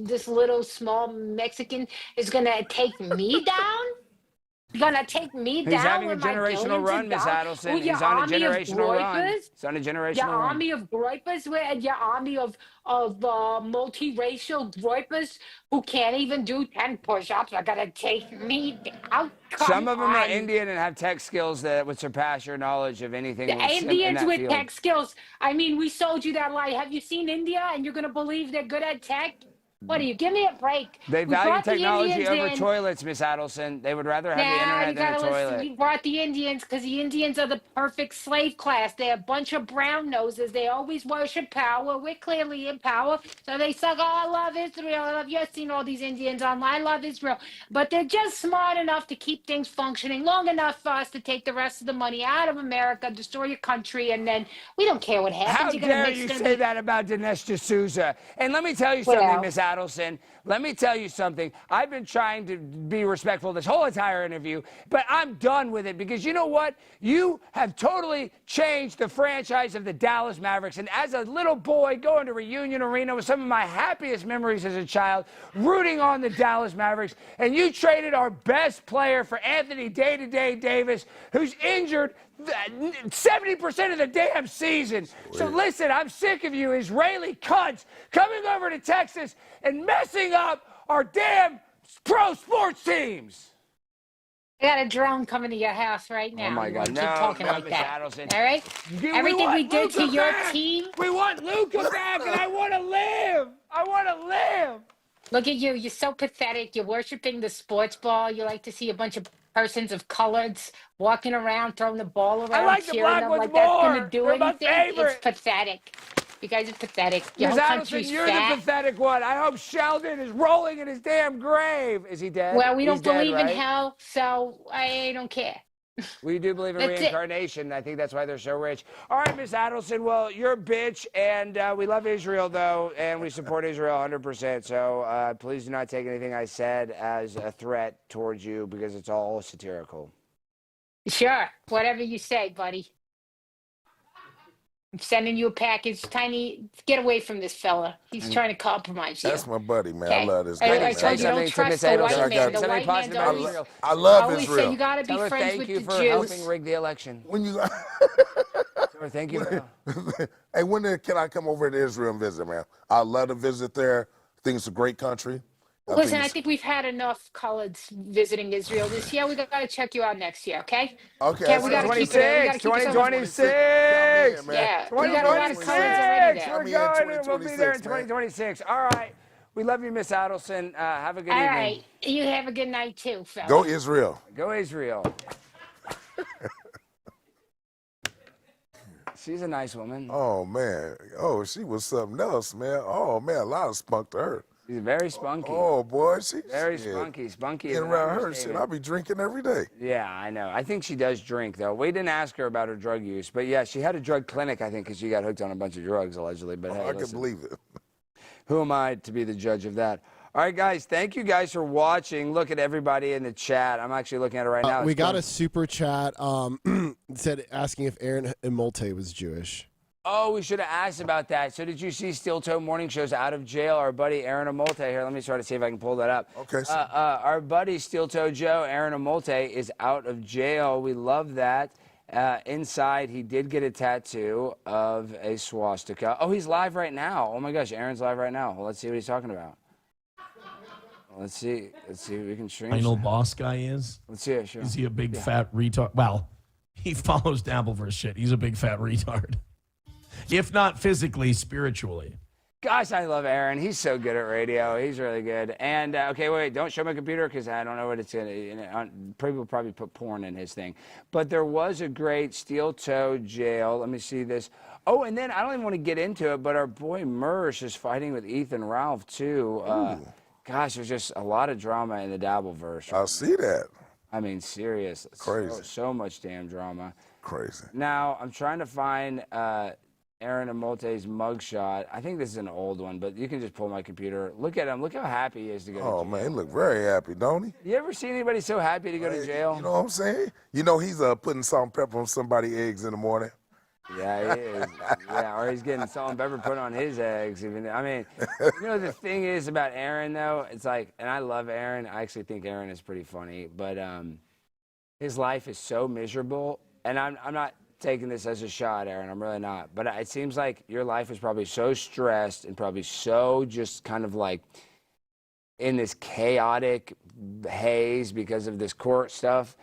This little small Mexican is going to take me down? Gonna take me he's down having a with my generational billions run, of Miss dollars? Adelson. With your He's on a army of generational run. groypers? He's on a generational Your run. army of groypers and your army of multiracial groypers who can't even do 10 push-ups are gonna take me out. Some of them are on. Indian and have tech skills that would surpass your knowledge of anything The in Indians that with field. tech skills. I mean, we sold you that lie. Have you seen India and you're gonna believe they're good at tech? What are you? Give me a break. They We value brought the technology Indians over in. toilets, Miss Adelson. They would rather have the Nah, you internet than a gotta listen. toilet. We brought the Indians because the Indians are the perfect slave class. They're a bunch of brown noses. They always worship power. We're clearly in power. So they suck, oh, I love Israel. I love, you've seen all these Indians online. I love Israel. But they're just smart enough to keep things functioning long enough for us to take the rest of the money out of America, destroy your country, and then we don't care what happens. How You're gonna dare mix you them- say that about Dinesh D'Souza? And let me tell you What something, else? Miss Adelson. Let me tell you something. I've been trying to be respectful this whole entire interview, but I'm done with it because you know what? You have totally changed the franchise of the Dallas Mavericks. And as a little boy going to Reunion Arena with some of my happiest memories as a child, rooting on the Dallas Mavericks, and you traded our best player for Anthony Day-to-Day Davis, who's injured 70% of the damn season. So listen, I'm sick of you Israeli cunts coming over to Texas and messing up our damn pro sports teams. I got a drone coming to your house right now. Oh my You God, wanna no, keep talking no, like Miss that. Adelson. All right? Everything we did to Luka your back. team. We want Luka back, and I want to live. I want to live. Look at you. You're so pathetic. You're worshiping the sports ball. You like to see a bunch of persons of colors walking around, throwing the ball around, like the cheering black them ones like that's going more. to do They're my anything. favorite. It's pathetic. You guys are pathetic. Your Miss whole Adelson, country's you're fat. the pathetic one. I hope Sheldon is rolling in his damn grave. Is he dead? Well, we He's don't dead, believe in right? hell, so I don't care. We do believe in That's it. reincarnation. I think that's why they're so rich. All right, Miss Adelson. Well, you're a bitch, and we love Israel, though, and we support Israel 100%. So please do not take anything I said as a threat towards you because it's all satirical. Sure. Whatever you say, buddy. I'm sending you a package. Tiny, get away from this fella. He's trying to compromise you. That's my buddy, man. I Okay. love this I guy, told man. you, don't Something to trust Miss the Adelson. white man. got The something white positive man's about always, Israel. I love always Israel. say you got to be Tell her friends thank with you the for Jews. helping rig the election. When you, Tell her thank you. hey, when can I come over to Israel and visit, man? I love to visit there. I think it's a great country. Listen, I it's- think we've had enough coloreds visiting Israel this year. We got to check you out next year, okay? Okay, Okay, we got to keep it. We got to keep it. 2026. man. Yeah, we got a lot of coloreds already there. We're me in going. We'll be there in 2026, man. 2026. All right. We love you, Miss Adelson. Have a good All evening. right, you have a good night too, fella. Go Israel. Go Israel. She's a nice woman. Oh man. Oh, she was something else, man. Oh man, a lot of spunk to her. She's very spunky. Oh boy, she Very shit. spunky. Spunky. is Getting an around her shit, understatement. I be drinking every day. Yeah, I know. I think she does drink, though. We didn't ask her about her drug use, but yeah, she had a drug clinic, I think, because she got hooked on a bunch of drugs, allegedly. But hey, I can listen, believe it. who am I to be the judge of that? All right, guys, thank you guys for watching. Look at everybody in the chat. I'm actually looking at it right now. We It's got going- a super chat said asking if Aaron Imholte was Jewish. Oh, we should have asked about that. So did you see Steel Toe Morning Show's out of jail? Our buddy Aaron Imholte here. Let me try to see if I can pull that up. Okay. Our buddy Steel Toe Joe, Aaron Imholte, is out of jail. We love that. Inside, he did get a tattoo of a swastika. Oh, he's live right now. Oh my gosh, Aaron's live right now. Well, let's see what he's talking about. Let's see if we can stream. Final some. boss guy is? Let's see it. Sure. Is he a big fat retard? Well, he follows Dabbleverse shit. He's a big fat retard. If not physically, spiritually. Gosh, I love Aaron. He's so good at radio. He's really good. And okay, wait, don't show my computer because I don't know what it's gonna. People will probably put porn in his thing. But there was a great steel toe jail. Let me see this. Oh, and then I don't even want to get into it, but our boy Mersh is fighting with Ethan Ralph too. Gosh, there's just a lot of drama in the Dabbleverse. I see that. I mean, serious. Crazy. So much damn drama. Crazy. Now I'm trying to find Aaron Imholte's mugshot. I think this is an old one, but you can just pull my computer. Look at him. Look how happy he is to go to Oh jail. man, he look very happy, don't he? You ever seen anybody so happy to go to jail? You know what I'm saying? You know he's putting salt and pepper on somebody's eggs in the morning. Yeah, he is. Yeah, or he's getting salt and pepper put on his eggs. Even I mean, you know the thing is about Aaron though. It's like, and I love Aaron. I actually think Aaron is pretty funny, but his life is so miserable. And I'm not taking this as a shot, Aaron. I'm really not. But it seems like your life is probably so stressed and probably so just kind of like in this chaotic haze because of this court stuff.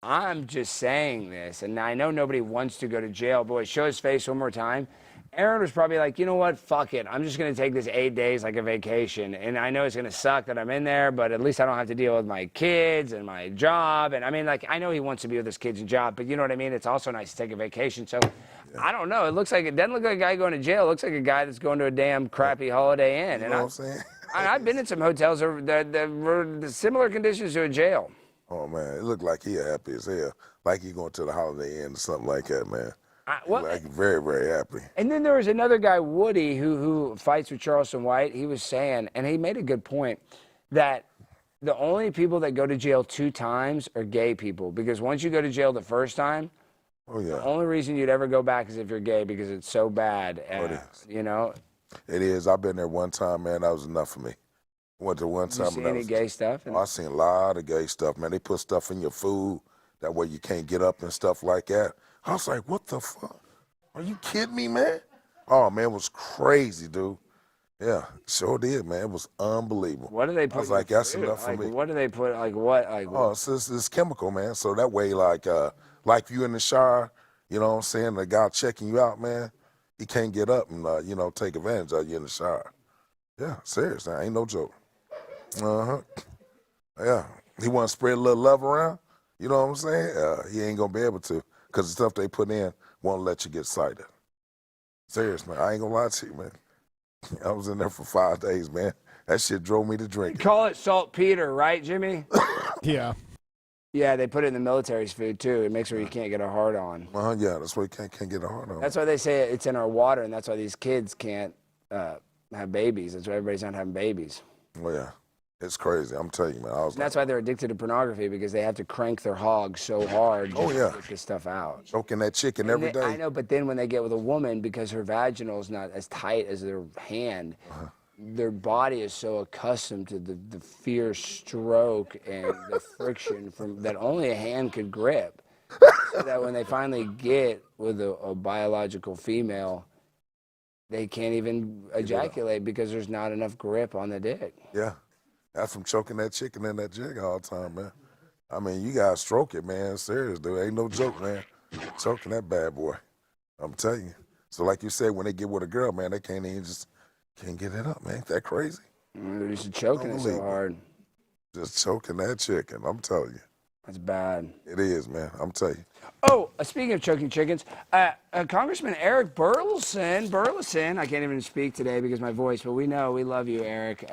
I'm just saying this, and I know nobody wants to go to jail. Boy, show his face one more time. Aaron was probably like, you know what, fuck it. I'm just going to take this 8 days like a vacation. And I know it's going to suck that I'm in there, but at least I don't have to deal with my kids and my job. And I mean, like, I know he wants to be with his kids and job, but you know what I mean? It's also nice to take a vacation. So I don't know. It doesn't look like a guy going to jail. It looks like a guy that's going to a damn crappy Holiday Inn. You know what I'm saying? I've been in some hotels that were similar conditions to a jail. Oh man, it looked like he happy as hell. Like he going to the Holiday Inn or something like that, man. Like very, very happy. And then there was another guy, Woody, who fights with Charleston White. He was saying, and he made a good point, that the only people that go to jail 2 times are gay people. Because once you go to jail the first time, the only reason you'd ever go back is if you're gay because it's so bad. It is. You know? It is. I've been there one time, man. That was enough for me. Went to one Did you time. see and any gay stuff? I seen a lot of gay stuff, man. They put stuff in your food that way you can't get up and stuff like that. I was like, what the fuck? Are you kidding me, man? Oh, man, it was crazy, dude. Yeah, sure did, man. It was unbelievable. What do they put? I was like, that's food? enough for Like, me. what do they put? Like what? Like Oh, it's this chemical, man. So that way, like you in the shower, you know what I'm saying? The guy checking you out, man, he can't get up and, you know, take advantage of you in the shower. Yeah, seriously, ain't no joke. Yeah, he want to spread a little love around. You know what I'm saying? He ain't gonna be able to, cause the stuff they put in won't let you get cited. Serious, man. I ain't gonna lie to you, man. I was in there for 5 days, man. That shit drove me to drinking. call it saltpeter, right, Jimmy? Yeah. Yeah, they put it in the military's food too. It makes sure you can't get a hard on. Yeah, that's why you can't get a hard on. That's why they say it's in our water, and that's why these kids can't have babies. That's why everybody's not having babies. Well, yeah, it's crazy. I'm telling you, man. I was And that's why they're addicted to pornography, because they have to crank their hog so hard just yeah. to get this stuff out. choking that chicken And every day. I know, but then when they get with a woman, because her vaginal is not as tight as their hand, their body is so accustomed to the fierce stroke and the friction from that only a hand could grip, so that when they finally get with a biological female, they can't even ejaculate because there's not enough grip on the dick. Yeah, That's from choking that chicken in that jig all the time, man. I mean, you gotta stroke it, man. Serious, dude. Ain't no joke, man. Choking that bad boy. I'm telling you. So like you said, when they get with a girl, man, they can't get it up, man. Ain't that crazy? They're used to choking it so hard. Just choking that chicken, I'm telling you. That's bad. It is, man. I'm telling you. Oh, speaking of choking chickens, Congressman Eric Burleson, I can't even speak today because of my voice, but we love you, Eric.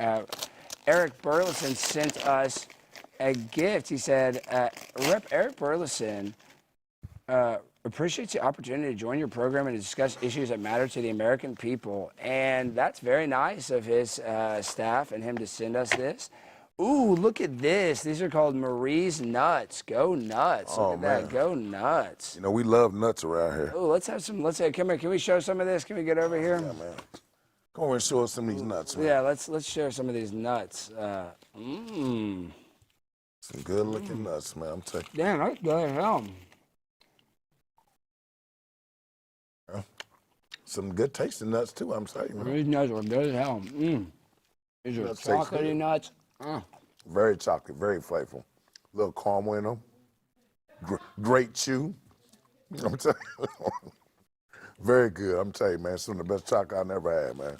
Eric Burleson sent us a gift. He said, Rep. Eric Burleson appreciates the opportunity to join your program and to discuss issues that matter to the American people. And that's very nice of his staff and him to send us this. Ooh, look at this. These are called Marie's Nuts. Go nuts. Look at that. Go nuts. You know, we love nuts around here. Oh, let's come here. Can we show some of this? Can we get over here? Yeah, man. Come over and show us some of these nuts, man. Yeah, let's share some of these nuts. Some good looking nuts, man. I'm telling you. Damn, that's good as hell. Some good tasting nuts too, I'm telling you, man. These nuts are good as hell. These are Nuts taste chocolatey good. nuts. Very chocolate, very flavorful. Little caramel in them. Great chew. I'm telling you. Very good. I'm telling you, man. Some of the best chocolate I never had, man.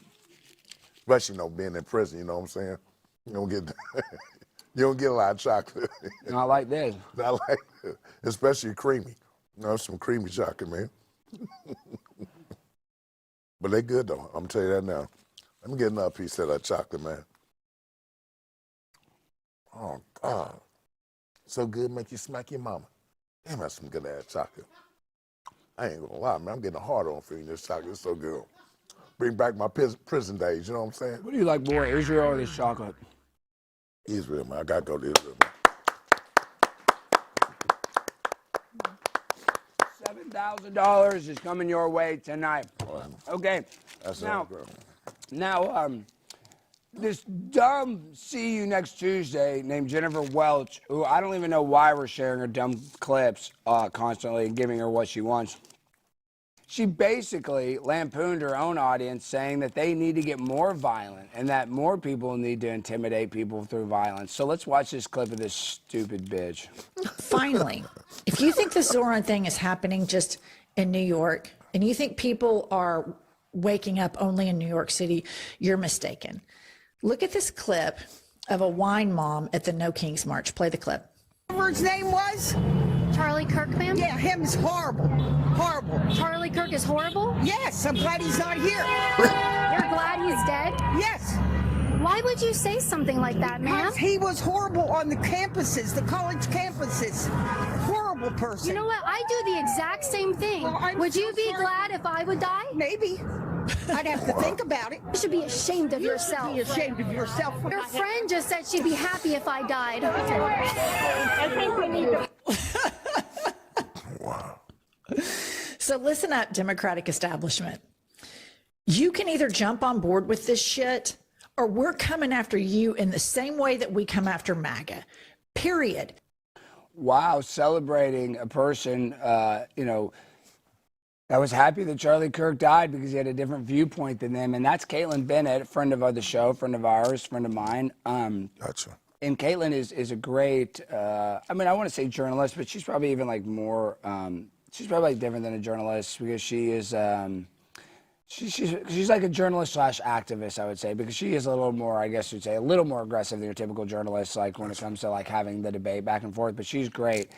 Especially, being in prison, you know what I'm saying? You don't get you don't get a lot of chocolate. Not like this. Not like it. Especially creamy. Some creamy chocolate, man. But they good though. I'm telling you that now. Let me get another piece of that chocolate, man. Oh God. So good, make you smack your mama. Damn, that's some good ass chocolate. I ain't gonna lie, man. I'm getting a hard on for eating this chocolate. It's so good. Bring back my prison days, you know what I'm saying? What do you like more, Israel or this chocolate? Israel, man. I gotta go to Israel, man. $7,000 is coming your way tonight. Okay. That's now, this dumb see you next Tuesday named Jennifer Welch, who I don't even know why we're sharing her dumb clips constantly and giving her what she wants. She basically lampooned her own audience, saying that they need to get more violent and that more people need to intimidate people through violence. So let's watch this clip of this stupid bitch. Finally, if you think the Zoran thing is happening just in New York and you think people are waking up only in New York City, you're mistaken. Look at this clip of a wine mom at the No Kings March. Play the clip. Whatever his name was? Charlie Kirk, ma'am? Yeah, him is horrible. Horrible. Charlie Kirk is horrible? Yes, I'm glad he's not here. You're glad he's dead? Yes. Why would you say something like that, ma'am? Because he was horrible on the campuses, the college campuses. Horrible person. You know what? I do the exact same thing. Well, would you be sorry. glad if I would die? Maybe. I'd have to think about it. You should be ashamed of yourself. Be ashamed of yourself. Your friend just said she'd be happy if I died. I think we need to... Wow. So listen up, Democratic establishment. You can either jump on board with this shit or we're coming after you in the same way that we come after MAGA. Period. Wow, celebrating a person, that was happy that Charlie Kirk died because he had a different viewpoint than them. And that's Caitlin Bennett, a friend of the show, friend of ours, friend of mine. Gotcha. And Caitlin is a great, I want to say journalist, but she's probably even like more, she's probably like different than a journalist because she is, she's like a journalist / activist, I would say, because she is a little more, I guess you'd say, a little more aggressive than your typical journalist, like when it comes to like having the debate back and forth, but she's great.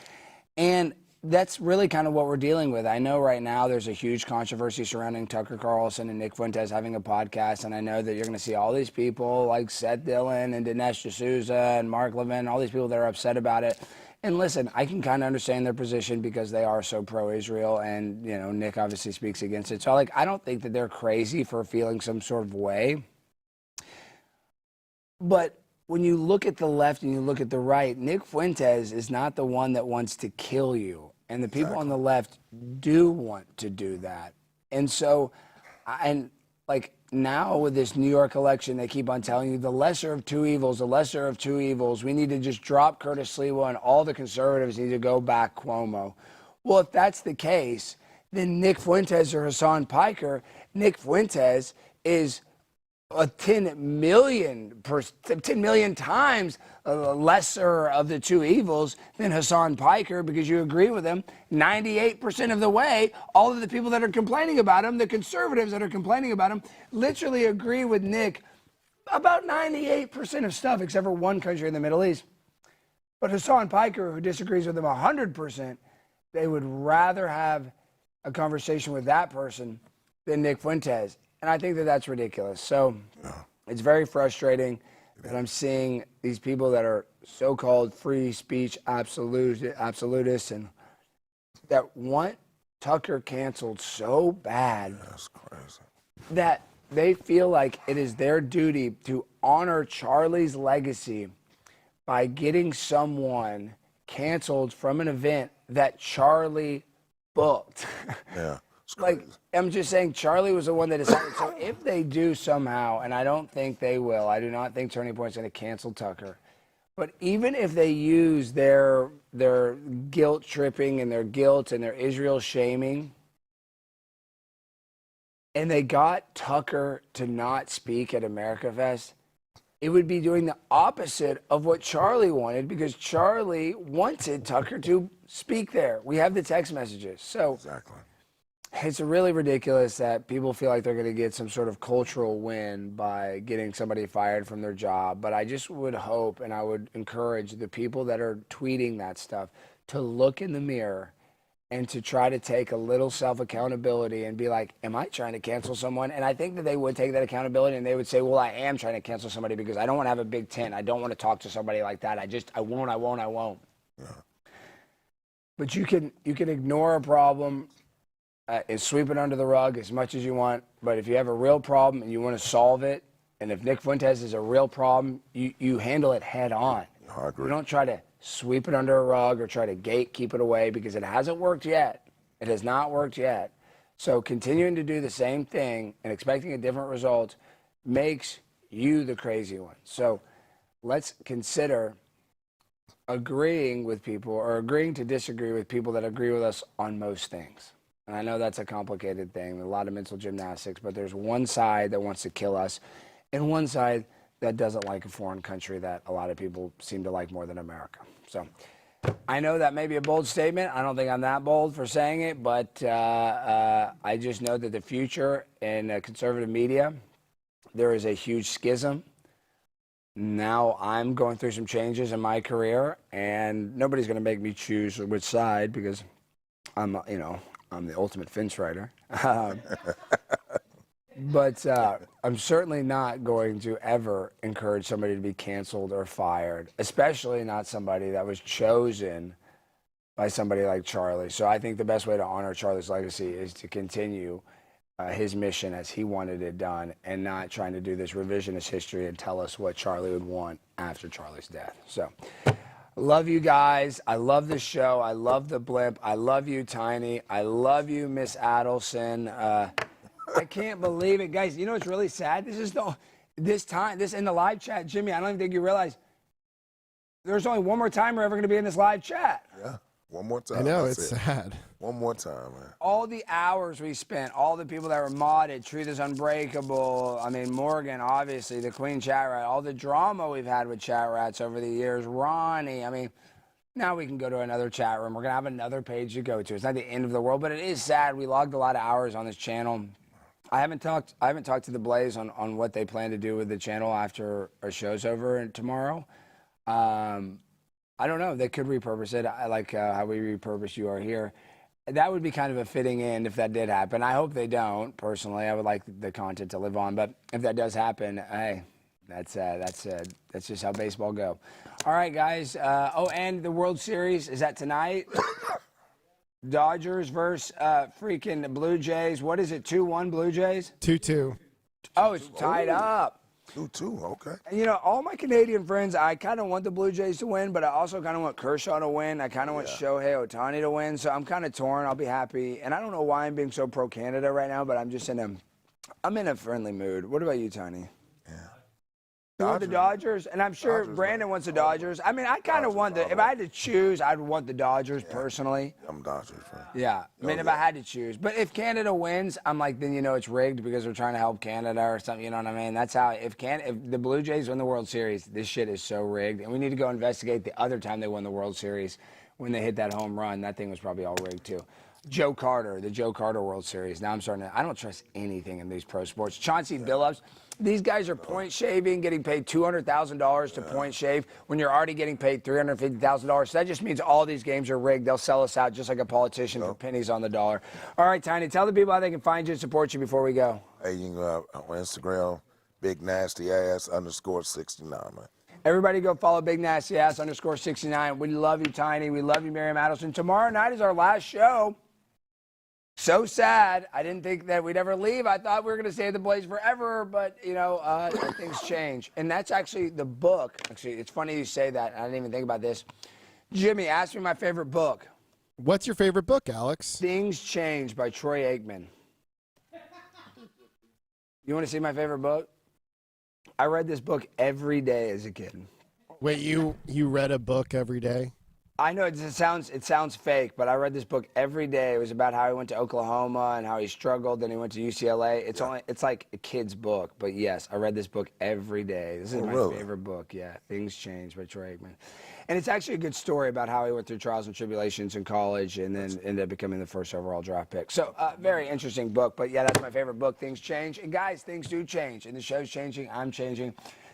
And that's really kind of what we're dealing with. I know right now there's a huge controversy surrounding Tucker Carlson and Nick Fuentes having a podcast, and I know that you're going to see all these people like Seth Dillon and Dinesh D'Souza and Mark Levin, all these people that are upset about it. And listen, I can kind of understand their position because they are so pro-Israel, and Nick obviously speaks against it. So I don't think that they're crazy for feeling some sort of way. But when you look at the left and you look at the right, Nick Fuentes is not the one that wants to kill you. And the people on the left do want to do that. And so, now with this New York election, they keep on telling you the lesser of two evils, the lesser of two evils. We need to just drop Curtis Sliwa and all the conservatives need to go back Cuomo. Well, if that's the case, then Nick Fuentes or Hassan Piker, Nick Fuentes is 10 million times lesser of the two evils than Hassan Piker, because you agree with him 98% of the way. All of the people that are complaining about him, the conservatives that are complaining about him, literally agree with Nick about 98% of stuff, except for one country in the Middle East. But Hassan Piker, who disagrees with him 100%, they would rather have a conversation with that person than Nick Fuentes. And I think that that's ridiculous. So it's very frustrating that I'm seeing these people that are so-called free speech absolutists and that want Tucker canceled so bad. That's crazy. That they feel like it is their duty to honor Charlie's legacy by getting someone canceled from an event that Charlie booked. Yeah. Like, I'm just saying, Charlie was the one that decided. So if they do somehow, and I don't think they will, I do not think Turning Point's going to cancel Tucker. But even if they use their guilt tripping and their guilt and their Israel shaming, and they got Tucker to not speak at America Fest, it would be doing the opposite of what Charlie wanted, because Charlie wanted Tucker to speak there. We have the text messages. So Exactly. it's really ridiculous that people feel like they're going to get some sort of cultural win by getting somebody fired from their job. But I just would hope, and I would encourage the people that are tweeting that stuff to look in the mirror and to try to take a little self-accountability and be like, am I trying to cancel someone? And I think that they would take that accountability and they would say, well, I am trying to cancel somebody because I don't want to have a big tent. I don't want to talk to somebody like that. I won't. Yeah. But you can ignore a problem and sweep it under the rug as much as you want. But if you have a real problem and you want to solve it, and if Nick Fuentes is a real problem, you handle it head on. I agree. You don't try to sweep it under a rug or try to keep it away, because it hasn't worked yet. It has not worked yet. So continuing to do the same thing and expecting a different result makes you the crazy one. So let's consider agreeing with people or agreeing to disagree with people that agree with us on most things. And I know that's a complicated thing, a lot of mental gymnastics, but there's one side that wants to kill us and one side that doesn't like a foreign country that a lot of people seem to like more than America. So I know that may be a bold statement. I don't think I'm that bold for saying it, but I just know that the future in conservative media, there is a huge schism. Now I'm going through some changes in my career, and nobody's going to make me choose which side, because I'm the ultimate fence rider. But I'm certainly not going to ever encourage somebody to be canceled or fired, especially not somebody that was chosen by somebody like Charlie. So I think the best way to honor Charlie's legacy is to continue his mission as he wanted it done, and not trying to do this revisionist history and tell us what Charlie would want after Charlie's death. So love you guys. I love the show. I love the blimp. I love you, Tiny. I love you, Miss Adelson. I can't believe it, guys. You know what's really sad? This in the live chat, Jimmy, I don't even think you realize there's only one more time we're ever going to be in this live chat. Yeah. One more time. I know, That's it's it. sad. One more time, man. All the hours we spent, all the people that were modded, Truth is Unbreakable, I mean, Morgan, obviously, the Queen Chat Rat, all the drama we've had with Chat Rats over the years, Ronnie, I mean, now we can go to another chat room. We're going to have another page to go to. It's not the end of the world, but it is sad. We logged a lot of hours on this channel. I haven't talked to the Blaze on what they plan to do with the channel after our show's over tomorrow. I don't know. They could repurpose it. I like how we repurpose You Are Here. That would be kind of a fitting end if that did happen. I hope they don't. Personally, I would like the content to live on. But if that does happen, hey, that's just how baseball go. All right, guys. And the World Series, is that tonight? Dodgers versus freaking Blue Jays. What is it, 2-1 Blue Jays? 2-2. Oh, it's tied up. 2-2, okay. And, you know, all my Canadian friends, I kind of want the Blue Jays to win, but I also kind of want Kershaw to win. I kind of want Shohei Ohtani to win, so I'm kind of torn. I'll be happy. And I don't know why I'm being so pro-Canada right now, but I'm in a friendly mood. What about you, Tony? You want the Dodgers? And I'm sure Dodgers, Brandon man. wants the Dodgers. I mean, I kind of want the, if I had to choose, I'd want the Dodgers personally. I'm Dodgers fan. Yeah. I mean, if I had to choose. But if Canada wins, I'm like, then you know it's rigged because we're trying to help Canada or something. You know what I mean? That's how, if the Blue Jays win the World Series, this shit is so rigged. And we need to go investigate the other time they won the World Series when they hit that home run. That thing was probably all rigged too. Joe Carter, the Joe Carter World Series. Now I'm starting to, I don't trust anything in these pro sports. Chauncey Billups, these guys are point shaving, getting paid $200,000 to point shave when you're already getting paid $350,000. So that just means all these games are rigged. They'll sell us out just like a politician for pennies on the dollar. All right, Tiny, tell the people how they can find you and support you before we go. Hey, you can on Instagram, Big Nasty Ass _69, man. Everybody go follow Big Nasty Ass _69. We love you, Tiny. We love you, Miriam Adelson. Tomorrow night is our last show. So sad. I didn't think that we'd ever leave. I thought we were going to stay at the Blaze forever, but, you know, things change. And that's actually the book. Actually, it's funny you say that. I didn't even think about this. Jimmy, ask me my favorite book. What's your favorite book, Alex? Things Change by Troy Aikman. You want to see my favorite book? I read this book every day as a kid. Wait, you read a book every day? I know it sounds fake, but I read this book every day. It was about how he went to Oklahoma and how he struggled, then he went to UCLA. It's like a kid's book, but yes, I read this book every day. This is my favorite book. Yeah, Things Change by Troy Aikman. And it's actually a good story about how he went through trials and tribulations in college and then ended up becoming the first overall draft pick. So, very interesting book, but yeah, that's my favorite book, Things Change. And guys, things do change, and the show's changing, I'm changing.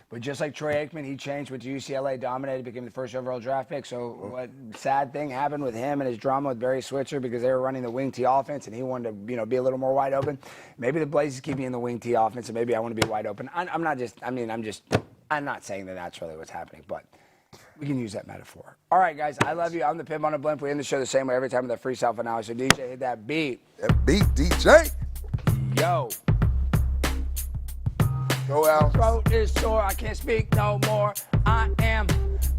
But just like Troy Aikman, he changed, went to UCLA, dominated, became the first overall draft pick. So what sad thing happened with him and his drama with Barry Switzer because they were running the wing T offense and he wanted to, you know, be a little more wide open. Maybe the Blazers keep me in the wing T offense and maybe I want to be wide open. I'm not saying that that's really what's happening, but we can use that metaphor. All right, guys, I love you. I'm the Pimp on a Blimp. We end the show the same way every time with that free self-analysis. So DJ, hit that beat. That beat, DJ. Yo. Go out. Throat is sore, I can't speak no more. I am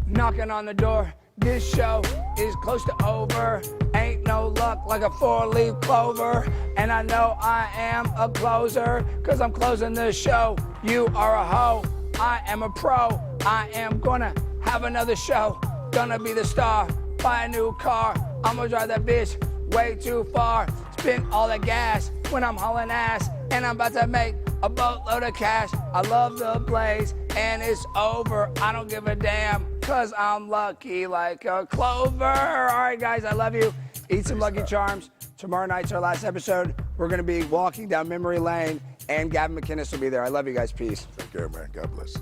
knocking on the door. This show is close to over. Ain't no luck like a 4-leaf clover. And I know I am a closer, cause I'm closing the show. You are a hoe, I am a pro. I am gonna have another show. Gonna be the star, buy a new car. I'm gonna drive that bitch way too far. Spend all the gas when I'm hauling ass. And I'm about to make a boatload of cash. I love the Blaze, and it's over. I don't give a damn, cause I'm lucky like a clover. All right, guys, I love you. Eat some Lucky Charms. Tomorrow night's our last episode. We're going to be walking down memory lane, and Gavin McInnes will be there. I love you guys. Peace. Take care, man. God bless.